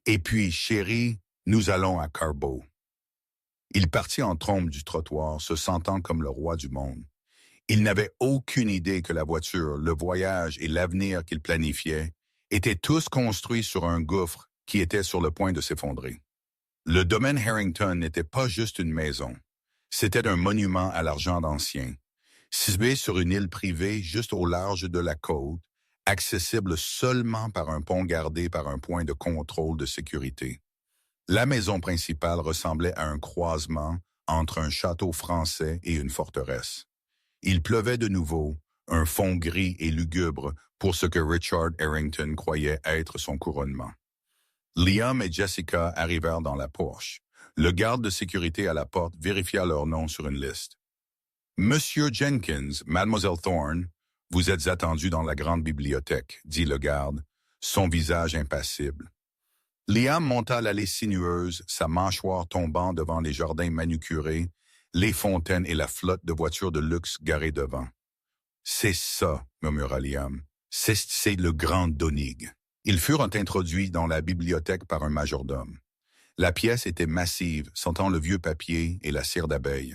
Et puis, chérie, nous allons à Carbeau. Il partit en trombe du trottoir, se sentant comme le roi du monde. Il n'avait aucune idée que la voiture, le voyage et l'avenir qu'il planifiait étaient tous construits sur un gouffre qui était sur le point de s'effondrer. Le domaine Harrington n'était pas juste une maison. C'était un monument à l'argent ancien, situé sur une île privée juste au large de la côte, accessible seulement par un pont gardé par un point de contrôle de sécurité. La maison principale ressemblait à un croisement entre un château français et une forteresse. Il pleuvait de nouveau, un fond gris et lugubre pour ce que Richard Harrington croyait être son couronnement. Liam et Jessica arrivèrent dans la Porsche. Le garde de sécurité à la porte vérifia leur nom sur une liste. « Monsieur Jenkins, Mademoiselle Thorne, vous êtes attendu dans la grande bibliothèque, » dit le garde, son visage impassible. Liam monta l'allée sinueuse, sa mâchoire tombant devant les jardins manucurés, les fontaines et la flotte de voitures de luxe garées devant. « C'est ça, » murmura Liam. « C'est le grand Donig. » Ils furent introduits dans la bibliothèque par un majordome. La pièce était massive, sentant le vieux papier et la cire d'abeille.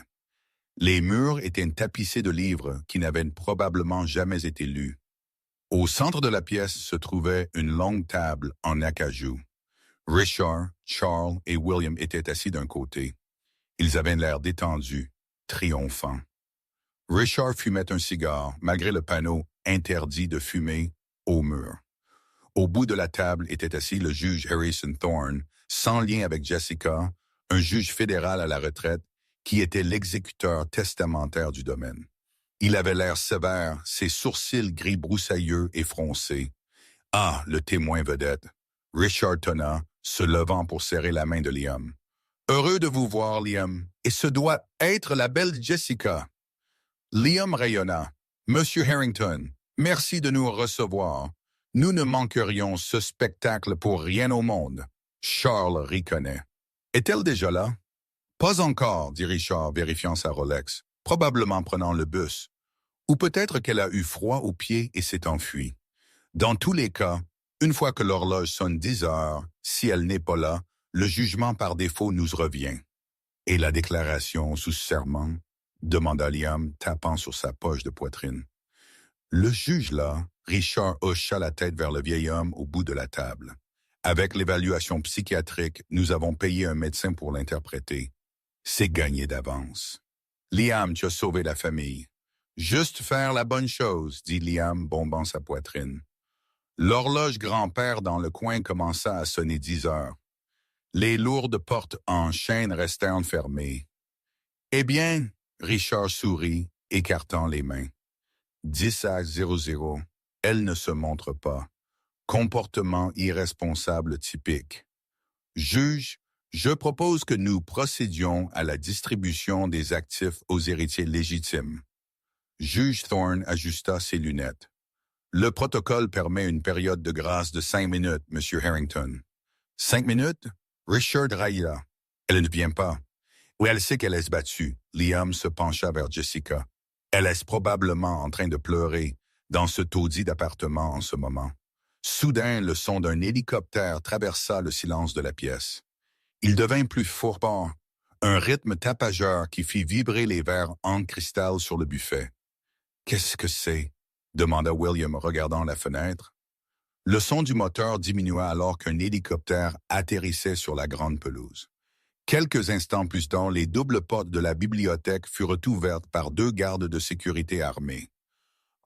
Les murs étaient tapissés de livres qui n'avaient probablement jamais été lus. Au centre de la pièce se trouvait une longue table en acajou. Richard, Charles et William étaient assis d'un côté. Ils avaient l'air détendus, triomphants. Richard fumait un cigare, malgré le panneau « Interdit de fumer » au mur. Au bout de la table était assis le juge Harrison Thorne, sans lien avec Jessica, un juge fédéral à la retraite qui était l'exécuteur testamentaire du domaine. Il avait l'air sévère, ses sourcils gris broussailleux et froncés. « Ah, le témoin vedette !» Richard tonna, se levant pour serrer la main de Liam. « Heureux de vous voir, Liam, et ce doit être la belle Jessica. » Liam rayonna. « Monsieur Harrington, merci de nous recevoir. Nous ne manquerions ce spectacle pour rien au monde. » Charles ricanait. « Est-elle déjà là? »« Pas encore, » dit Richard, vérifiant sa Rolex, probablement prenant le bus. Ou peut-être qu'elle a eu froid aux pieds et s'est enfuie. Dans tous les cas, une fois que l'horloge sonne 10 heures, si elle n'est pas là, le jugement par défaut nous revient. Et la déclaration sous serment? Demanda Liam, tapant sur sa poche de poitrine. Le juge là, Richard hocha la tête vers le vieil homme au bout de la table. Avec l'évaluation psychiatrique, nous avons payé un médecin pour l'interpréter. C'est gagné d'avance. Liam, tu as sauvé la famille. Juste faire la bonne chose, dit Liam, bombant sa poitrine. L'horloge grand-père dans le coin commença à sonner 10 heures. Les lourdes portes en chêne restèrent fermées. Eh bien, Richard sourit, écartant les mains. 10 à 00, elle ne se montre pas. Comportement irresponsable typique. Juge, je propose que nous procédions à la distribution des actifs aux héritiers légitimes. Juge Thorne ajusta ses lunettes. Le protocole permet une période de grâce de 5 minutes, Monsieur Harrington. 5 minutes? Richard railla. Elle ne vient pas. Oui, elle sait qu'elle est battue. Liam se pencha vers Jessica. Elle est probablement en train de pleurer dans ce taudis d'appartement en ce moment. Soudain, le son d'un hélicoptère traversa le silence de la pièce. Il devint plus fort, un rythme tapageur qui fit vibrer les verres en cristal sur le buffet. « Qu'est-ce que c'est ?» demanda William regardant la fenêtre. Le son du moteur diminua alors qu'un hélicoptère atterrissait sur la grande pelouse. Quelques instants plus tard, les doubles portes de la bibliothèque furent ouvertes par 2 gardes de sécurité armés.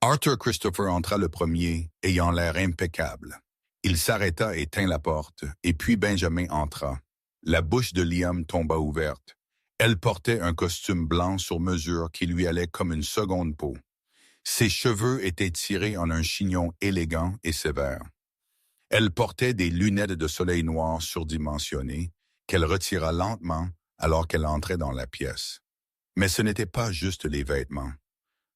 Arthur Christopher entra le premier, ayant l'air impeccable. Il s'arrêta et tint la porte, et puis Benjamin entra. La bouche de Liam tomba ouverte. Elle portait un costume blanc sur mesure qui lui allait comme une seconde peau. Ses cheveux étaient tirés en un chignon élégant et sévère. Elle portait des lunettes de soleil noires surdimensionnées, qu'elle retira lentement alors qu'elle entrait dans la pièce. Mais ce n'était pas juste les vêtements.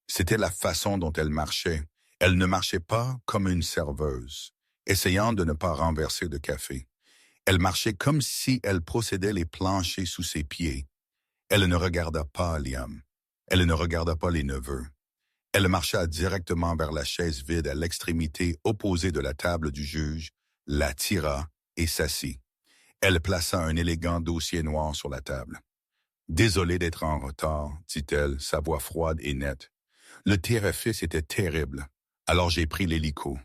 C'était la façon dont elle marchait. Elle ne marchait pas comme une serveuse, essayant de ne pas renverser de café. Elle marchait comme si elle procédait les planchers sous ses pieds. Elle ne regarda pas Liam. Elle ne regarda pas les neveux. Elle marcha directement vers la chaise vide à l'extrémité opposée de la table du juge, la tira et s'assit. Elle plaça un élégant dossier noir sur la table. « Désolée d'être en retard, dit-elle, sa voix froide et nette. Le terrifice était terrible, alors j'ai pris l'hélico. »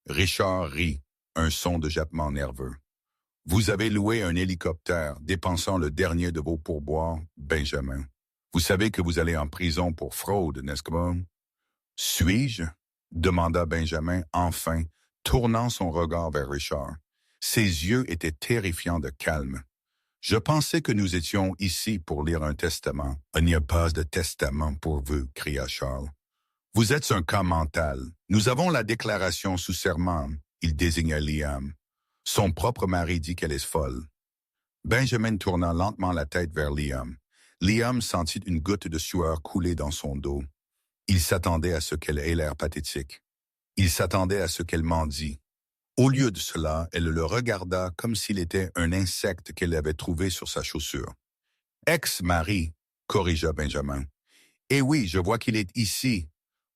Richard rit, un son de jappement nerveux. « Vous avez loué un hélicoptère, dépensant le dernier de vos pourboires, Benjamin. Vous savez que vous allez en prison pour fraude, n'est-ce pas? » « Suis-je? » demanda Benjamin, enfin, tournant son regard vers Richard. Ses yeux étaient terrifiants de calme. « Je pensais que nous étions ici pour lire un testament. »« Il n'y a pas de testament pour vous, » cria Charles. « Vous êtes un cas mental. Nous avons la déclaration sous serment. » Il désigna Liam. Son propre mari dit qu'elle est folle. Benjamin tourna lentement la tête vers Liam. Liam sentit une goutte de sueur couler dans son dos. Il s'attendait à ce qu'elle ait l'air pathétique. Il s'attendait à ce qu'elle mendie. Au lieu de cela, elle le regarda comme s'il était un insecte qu'elle avait trouvé sur sa chaussure. « Ex-mari, » corrigea Benjamin. « Eh oui, je vois qu'il est ici.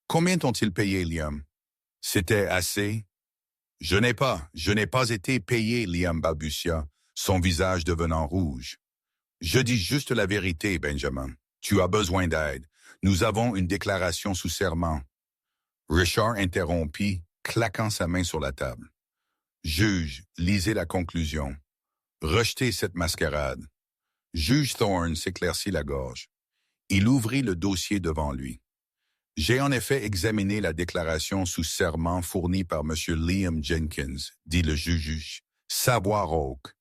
Combien t'ont-ils payé, Liam? »« C'était assez. »« Je n'ai pas été payé, » Liam balbutia, son visage devenant rouge. « Je dis juste la vérité, Benjamin. Tu as besoin d'aide. Nous avons une déclaration sous serment. » Richard interrompit, claquant sa main sur la table. « Juge, lisez la conclusion. Rejetez cette mascarade. » Juge Thorne s'éclaircit la gorge. Il ouvrit le dossier devant lui. « J'ai en effet examiné la déclaration sous serment fournie par M. Liam Jenkins, dit le juge, sa voix rauque,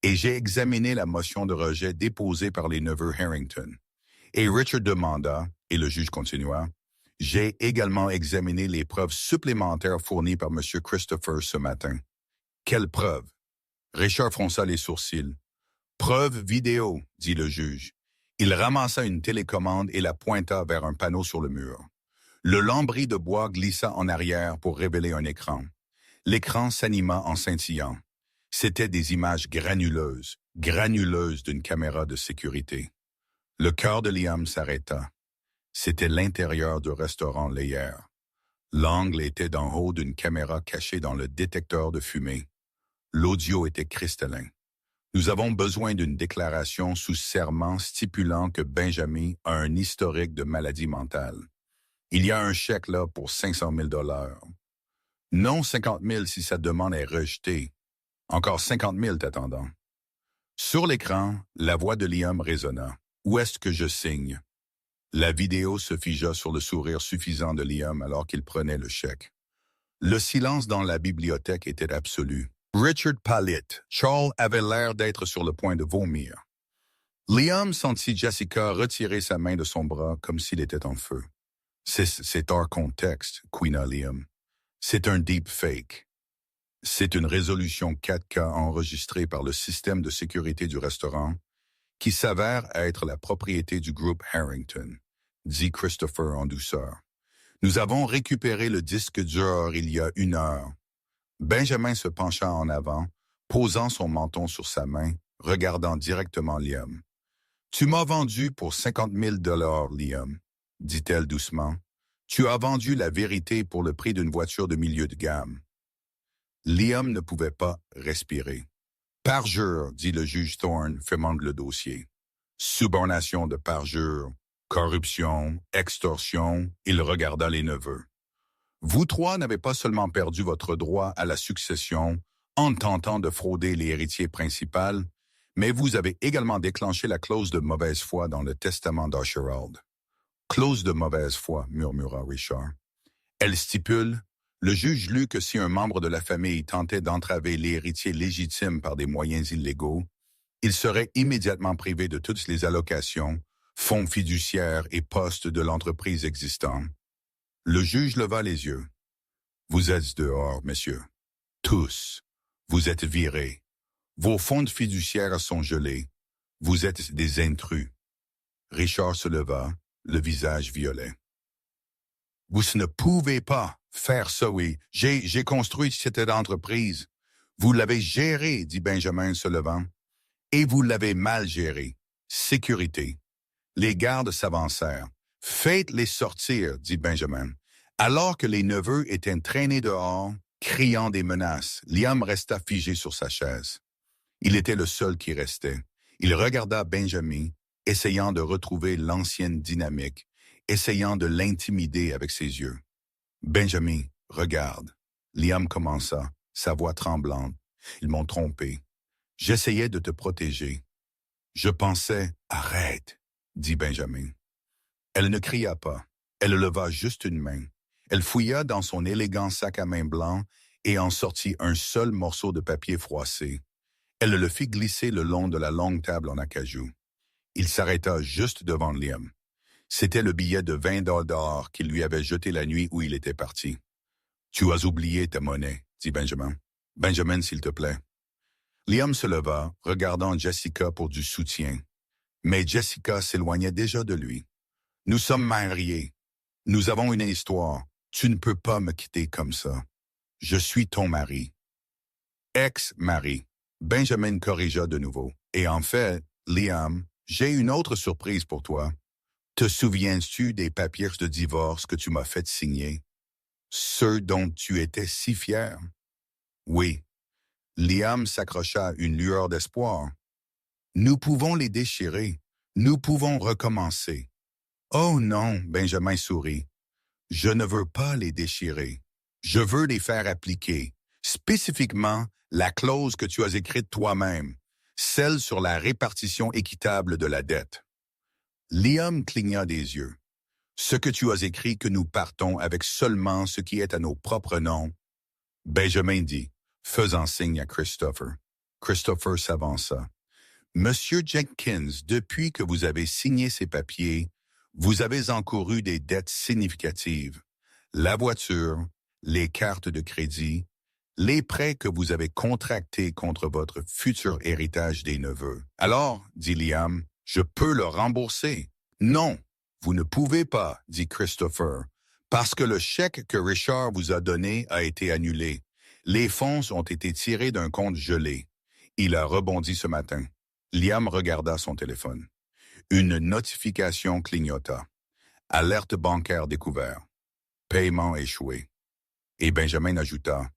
et j'ai examiné la motion de rejet déposée par les neveux Harrington. » Et Richard demanda, et le juge continua, « J'ai également examiné les preuves supplémentaires fournies par M. Christopher ce matin. » « Quelles preuves? » Richard fronça les sourcils. « Preuves vidéo, » dit le juge. Il ramassa une télécommande et la pointa vers un panneau sur le mur. Le lambris de bois glissa en arrière pour révéler un écran. L'écran s'anima en scintillant. C'étaient des images granuleuses d'une caméra de sécurité. Le cœur de Liam s'arrêta. C'était l'intérieur du restaurant Leyer. L'angle était d'en haut d'une caméra cachée dans le détecteur de fumée. L'audio était cristallin. Nous avons besoin d'une déclaration sous serment stipulant que Benjamin a un historique de maladie mentale. Il y a un chèque là pour 500 000 dollars. Non 50 000 si sa demande est rejetée. Encore 50 000 t'attendant. Sur l'écran, la voix de Liam résonna. Où est-ce que je signe? La vidéo se figea sur le sourire suffisant de Liam alors qu'il prenait le chèque. Le silence dans la bibliothèque était absolu. Richard pâlit. Charles avait l'air d'être sur le point de vomir. Liam sentit Jessica retirer sa main de son bras comme s'il était en feu. C'est hors contexte, queena Liam. C'est un deepfake. C'est une résolution 4K enregistrée par le système de sécurité du restaurant qui s'avère être la propriété du groupe Harrington, dit Christopher en douceur. Nous avons récupéré le disque dur il y a 1 heure. Benjamin se pencha en avant, posant son menton sur sa main, regardant directement Liam. « Tu m'as vendu pour 50 000 dollars, Liam, dit-elle doucement. Tu as vendu la vérité pour le prix d'une voiture de milieu de gamme. Liam ne pouvait pas respirer. Parjure, dit le juge Thorne, fermant le dossier. Subornation de parjure, corruption, extorsion, il regarda les neveux. Vous trois n'avez pas seulement perdu votre droit à la succession en tentant de frauder l'héritier principal, mais vous avez également déclenché la clause de mauvaise foi dans le testament d'Osherald. Clause de mauvaise foi, murmura Richard. Elle stipule, le juge lut que si un membre de la famille tentait d'entraver l'héritier légitime par des moyens illégaux, il serait immédiatement privé de toutes les allocations, fonds fiduciaires et postes de l'entreprise existante. Le juge leva les yeux. Vous êtes dehors, messieurs. Tous. Vous êtes virés. Vos fonds fiduciaires sont gelés. Vous êtes des intrus. Richard se leva, le visage violet. Vous ne pouvez pas faire ça, oui. J'ai construit cette entreprise. Vous l'avez gérée, dit Benjamin se levant. Et vous l'avez mal gérée. Sécurité. Les gardes s'avancèrent. Faites-les sortir, dit Benjamin. Alors que les neveux étaient traînés dehors, criant des menaces, Liam resta figé sur sa chaise. Il était le seul qui restait. Il regarda Benjamin, essayant de retrouver l'ancienne dynamique, essayant de l'intimider avec ses yeux. Benjamin, regarde. Liam commença, sa voix tremblante. Ils m'ont trompé. J'essayais de te protéger. Je pensais, arrête, dit Benjamin. Elle ne cria pas. Elle leva juste une main. Elle fouilla dans son élégant sac à main blanc et en sortit un seul morceau de papier froissé. Elle le fit glisser le long de la longue table en acajou. Il s'arrêta juste devant Liam. C'était le billet de 20 dollars qu'il lui avait jeté la nuit où il était parti. « Tu as oublié ta monnaie, » dit Benjamin. « Benjamin, s'il te plaît. » Liam se leva, regardant Jessica pour du soutien. Mais Jessica s'éloignait déjà de lui. « Nous sommes mariés. Nous avons une histoire. Tu ne peux pas me quitter comme ça. Je suis ton mari. » Ex-mari. Benjamin corrigea de nouveau. « Et en fait, Liam, j'ai une autre surprise pour toi. Te souviens-tu des papiers de divorce que tu m'as fait signer? Ceux dont tu étais si fier? » Oui. Liam s'accrocha à une lueur d'espoir. « Nous pouvons les déchirer. Nous pouvons recommencer. » « Oh non, Benjamin sourit. Je ne veux pas les déchirer. Je veux les faire appliquer. Spécifiquement, la clause que tu as écrite toi-même, celle sur la répartition équitable de la dette. » Liam cligna des yeux. « Ce que tu as écrit que nous partons avec seulement ce qui est à nos propres noms. » Benjamin dit, faisant signe à Christopher. Christopher s'avança. « Monsieur Jenkins, depuis que vous avez signé ces papiers, vous avez encouru des dettes significatives. La voiture, les cartes de crédit, les prêts que vous avez contractés contre votre futur héritage des neveux. Alors, dit Liam, je peux le rembourser. Non, vous ne pouvez pas, dit Christopher, parce que le chèque que Richard vous a donné a été annulé. Les fonds ont été tirés d'un compte gelé. Il a rebondi ce matin. Liam regarda son téléphone. Une notification clignota. Alerte bancaire découvert. Paiement échoué. Et Benjamin ajouta,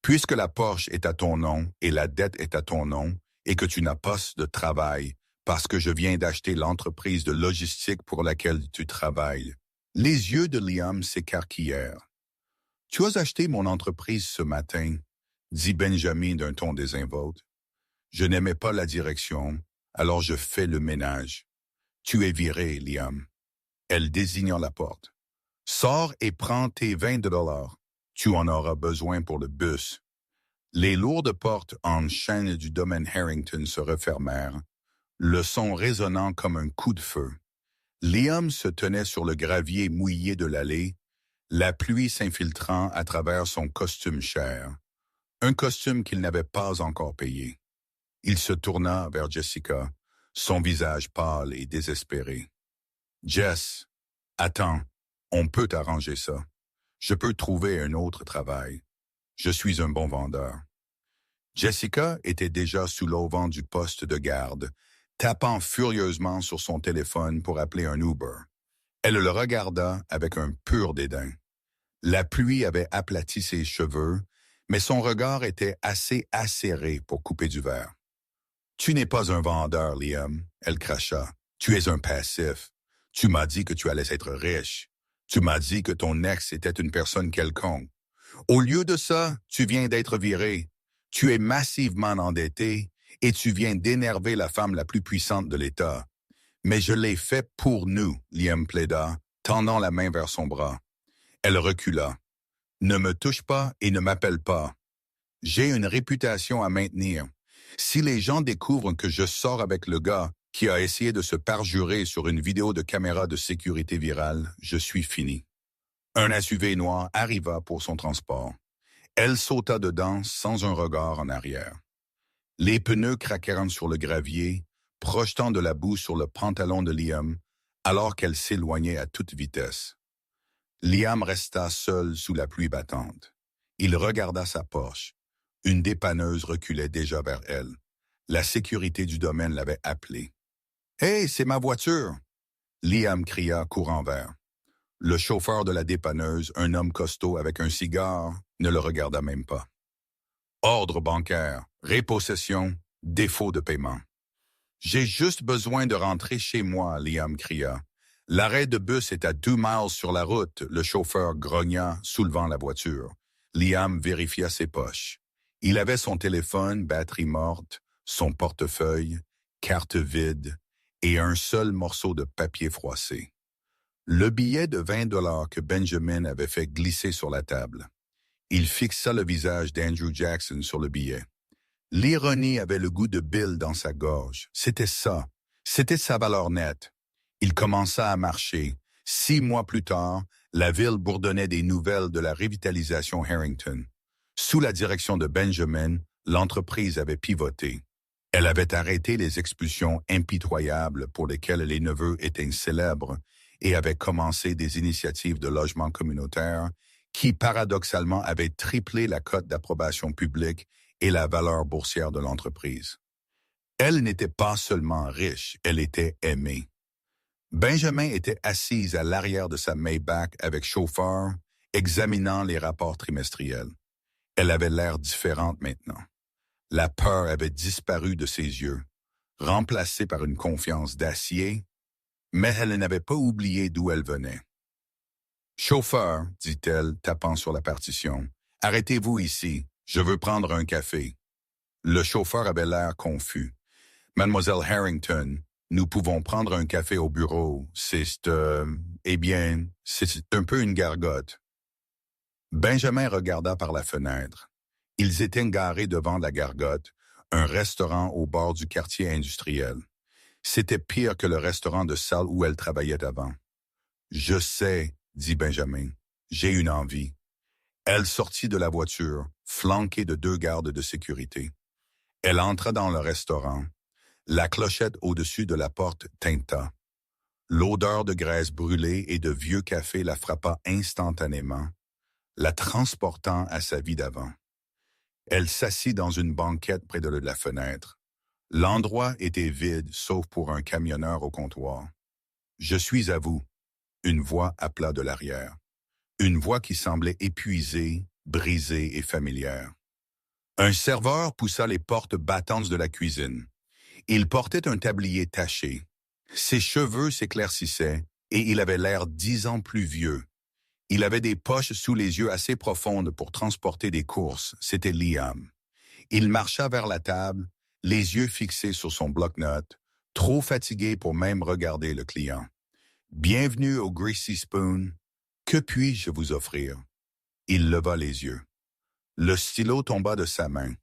puisque la Porsche est à ton nom et la dette est à ton nom, et que tu n'as pas de travail, parce que je viens d'acheter l'entreprise de logistique pour laquelle tu travailles. Les yeux de Liam s'écarquillèrent. Tu as acheté mon entreprise ce matin, dit Benjamin d'un ton désinvolte. Je n'aimais pas la direction, alors je fais le ménage. Tu es viré, Liam. Elle désigna la porte. Sors et prends tes 20 $. Tu en auras besoin pour le bus. Les lourdes portes en chêne du domaine Harrington se refermèrent, le son résonnant comme un coup de feu. Liam se tenait sur le gravier mouillé de l'allée, la pluie s'infiltrant à travers son costume cher, un costume qu'il n'avait pas encore payé. Il se tourna vers Jessica, son visage pâle et désespéré. « Jess, attends, on peut arranger ça. Je peux trouver un autre travail. Je suis un bon vendeur. » Jessica était déjà sous l'auvent du poste de garde, tapant furieusement sur son téléphone pour appeler un Uber. Elle le regarda avec un pur dédain. La pluie avait aplati ses cheveux, mais son regard était assez acéré pour couper du verre. « Tu n'es pas un vendeur, Liam, » elle cracha. « Tu es un passif. Tu m'as dit que tu allais être riche. Tu m'as dit que ton ex était une personne quelconque. Au lieu de ça, tu viens d'être viré. Tu es massivement endetté et tu viens d'énerver la femme la plus puissante de l'État. Mais je l'ai fait pour nous, Liam plaida, tendant la main vers son bras. Elle recula. Ne me touche pas et ne m'appelle pas. J'ai une réputation à maintenir. Si les gens découvrent que je sors avec le gars qui a essayé de se parjurer sur une vidéo de caméra de sécurité virale, je suis fini. Un SUV noir arriva pour son transport. Elle sauta dedans sans un regard en arrière. Les pneus craquèrent sur le gravier, projetant de la boue sur le pantalon de Liam, alors qu'elle s'éloignait à toute vitesse. Liam resta seul sous la pluie battante. Il regarda sa Porsche. Une dépanneuse reculait déjà vers elle. La sécurité du domaine l'avait appelé. « Hey, c'est ma voiture! » Liam cria courant vers. Le chauffeur de la dépanneuse, un homme costaud avec un cigare, ne le regarda même pas. Ordre bancaire, répossession, défaut de paiement. « J'ai juste besoin de rentrer chez moi, » Liam cria. « L'arrêt de bus est à 2 miles sur la route, » le chauffeur grogna, soulevant la voiture. Liam vérifia ses poches. Il avait son téléphone, batterie morte, son portefeuille, carte vide et un seul morceau de papier froissé. Le billet de 20 $ que Benjamin avait fait glisser sur la table. Il fixa le visage d'Andrew Jackson sur le billet. L'ironie avait le goût de Bill dans sa gorge. C'était ça. C'était sa valeur nette. Il commença à marcher. 6 mois plus tard, la ville bourdonnait des nouvelles de la revitalisation Harrington. Sous la direction de Benjamin, l'entreprise avait pivoté. Elle avait arrêté les expulsions impitoyables pour lesquelles les neveux étaient célèbres et avait commencé des initiatives de logement communautaire qui, paradoxalement, avaient triplé la cote d'approbation publique et la valeur boursière de l'entreprise. Elle n'était pas seulement riche, elle était aimée. Benjamin était assise à l'arrière de sa Maybach avec chauffeur, examinant les rapports trimestriels. Elle avait l'air différente maintenant. La peur avait disparu de ses yeux, remplacée par une confiance d'acier, mais elle n'avait pas oublié d'où elle venait. « Chauffeur, » dit-elle, tapant sur la partition, « arrêtez-vous ici, je veux prendre un café. » Le chauffeur avait l'air confus. « Mademoiselle Harrington, nous pouvons prendre un café au bureau. C'est un peu une gargote. » Benjamin regarda par la fenêtre. Ils étaient garés devant la gargote, un restaurant au bord du quartier industriel. C'était pire que le restaurant de salle où elle travaillait avant. « Je sais, » dit Benjamin, « j'ai une envie. » Elle sortit de la voiture, flanquée de 2 gardes de sécurité. Elle entra dans le restaurant. La clochette au-dessus de la porte tinta. L'odeur de graisse brûlée et de vieux café la frappa instantanément, la transportant à sa vie d'avant. Elle s'assit dans une banquette près de la fenêtre. L'endroit était vide, sauf pour un camionneur au comptoir. « Je suis à vous », une voix appela de l'arrière. Une voix qui semblait épuisée, brisée et familière. Un serveur poussa les portes battantes de la cuisine. Il portait un tablier taché. Ses cheveux s'éclaircissaient et il avait l'air 10 ans plus vieux. Il avait des poches sous les yeux assez profondes pour transporter des courses. C'était Liam. Il marcha vers la table, les yeux fixés sur son bloc-notes, trop fatigué pour même regarder le client. Bienvenue au Greasy Spoon. Que puis-je vous offrir? Il leva les yeux. Le stylo tomba de sa main.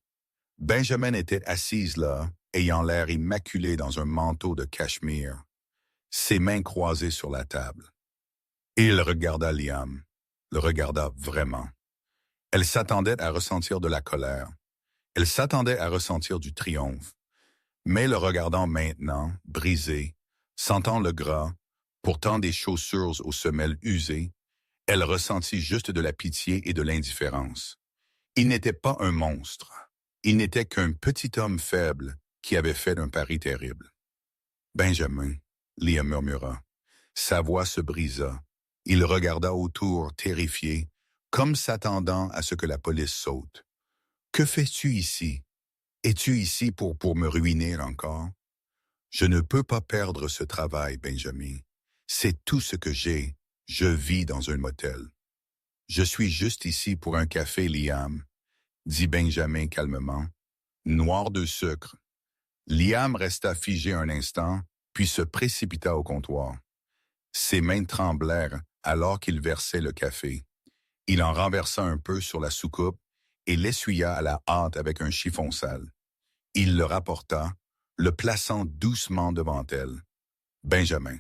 Benjamin était assise là, ayant l'air immaculé dans un manteau de cachemire, ses mains croisées sur la table. Il regarda Liam, le regarda vraiment. Elle s'attendait à ressentir de la colère. Elle s'attendait à ressentir du triomphe. Mais le regardant maintenant, brisé, sentant le gras, portant des chaussures aux semelles usées, elle ressentit juste de la pitié et de l'indifférence. Il n'était pas un monstre. Il n'était qu'un petit homme faible qui avait fait un pari terrible. Benjamin, Liam murmura. Sa voix se brisa. Il regarda autour, terrifié, comme s'attendant à ce que la police saute. « Que fais-tu ici? Es-tu ici pour me ruiner encore? » « Je ne peux pas perdre ce travail, Benjamin. C'est tout ce que j'ai. Je vis dans un motel. »« Je suis juste ici pour un café, Liam, » dit Benjamin calmement. Noir de sucre. Liam resta figé un instant, puis se précipita au comptoir. Ses mains tremblèrent alors qu'il versait le café. Il en renversa un peu sur la soucoupe et l'essuya à la hâte avec un chiffon sale. Il le rapporta, le plaçant doucement devant elle. Benjamin.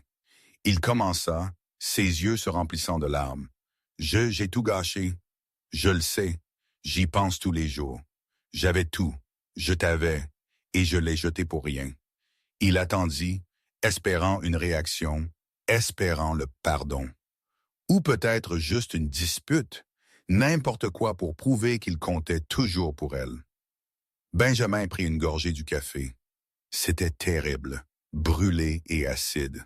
Il commença, ses yeux se remplissant de larmes. J'ai tout gâché. Je le sais. J'y pense tous les jours. J'avais tout. Je t'avais. Et je l'ai jeté pour rien. Il attendit, espérant une réaction, espérant le pardon. Ou peut-être juste une dispute, n'importe quoi pour prouver qu'il comptait toujours pour elle. Benjamin prit une gorgée du café. C'était terrible, brûlé et acide.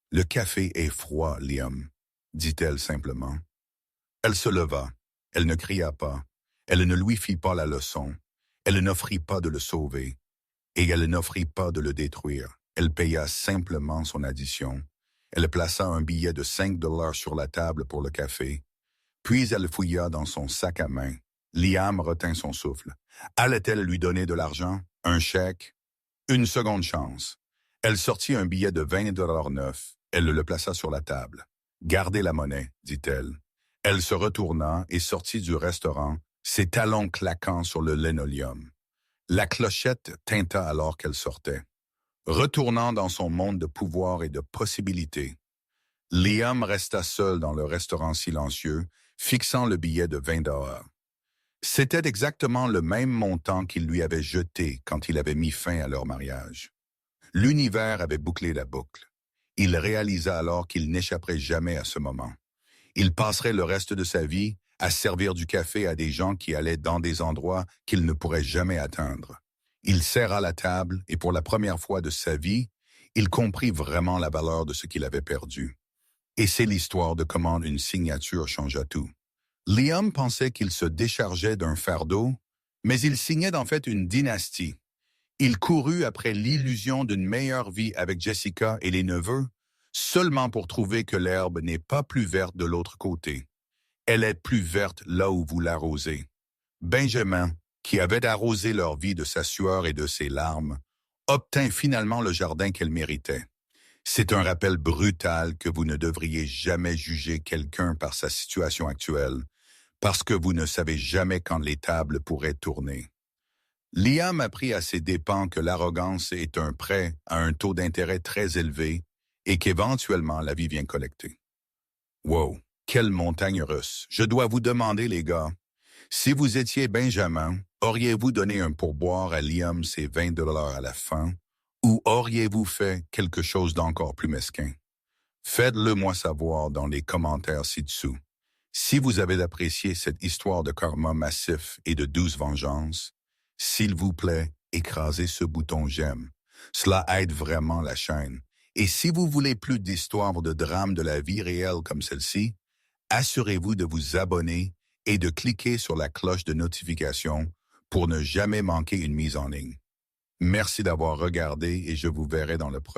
« Le café est froid, Liam, » dit-elle simplement. Elle se leva. Elle ne cria pas. Elle ne lui fit pas la leçon. Elle n'offrit pas de le sauver. Et elle n'offrit pas de le détruire. Elle paya simplement son addition. Elle plaça un billet de 5 $ sur la table pour le café. Puis elle fouilla dans son sac à main. Liam retint son souffle. Allait-elle lui donner de l'argent? Un chèque? Une seconde chance. Elle sortit un billet de 20 $ neuf. Elle le plaça sur la table. « Gardez la monnaie, » dit-elle. Elle se retourna et sortit du restaurant, ses talons claquant sur le linoleum. La clochette tinta alors qu'elle sortait. Retournant dans son monde de pouvoir et de possibilités, Liam resta seul dans le restaurant silencieux, fixant le billet de 20 $. C'était exactement le même montant qu'il lui avait jeté quand il avait mis fin à leur mariage. L'univers avait bouclé la boucle. Il réalisa alors qu'il n'échapperait jamais à ce moment. Il passerait le reste de sa vie à servir du café à des gens qui allaient dans des endroits qu'il ne pourrait jamais atteindre. Il serra la table et pour la première fois de sa vie, il comprit vraiment la valeur de ce qu'il avait perdu. Et c'est l'histoire de comment une signature changea tout. Liam pensait qu'il se déchargeait d'un fardeau, mais il signait en fait une dynastie. Il courut après l'illusion d'une meilleure vie avec Jessica et les neveux, seulement pour trouver que l'herbe n'est pas plus verte de l'autre côté. Elle est plus verte là où vous l'arrosez. Benjamin, qui avait arrosé leur vie de sa sueur et de ses larmes, obtint finalement le jardin qu'elle méritait. C'est un rappel brutal que vous ne devriez jamais juger quelqu'un par sa situation actuelle, parce que vous ne savez jamais quand les tables pourraient tourner. Liam apprit à ses dépens que l'arrogance est un prêt à un taux d'intérêt très élevé et qu'éventuellement la vie vient collecter. Wow, quelle montagne russe! Je dois vous demander, les gars, si vous étiez Benjamin, auriez-vous donné un pourboire à Liam ses 20 $ à la fin, ou auriez-vous fait quelque chose d'encore plus mesquin? Faites-le moi savoir dans les commentaires ci-dessous. Si vous avez apprécié cette histoire de karma massif et de douce vengeance, s'il vous plaît, écrasez ce bouton j'aime. Cela aide vraiment la chaîne. Et si vous voulez plus d'histoires de drames de la vie réelle comme celle-ci, Assurez-vous de vous abonner et de cliquer sur la cloche de notification pour ne jamais manquer une mise en ligne. Merci d'avoir regardé et je vous verrai dans le prochain.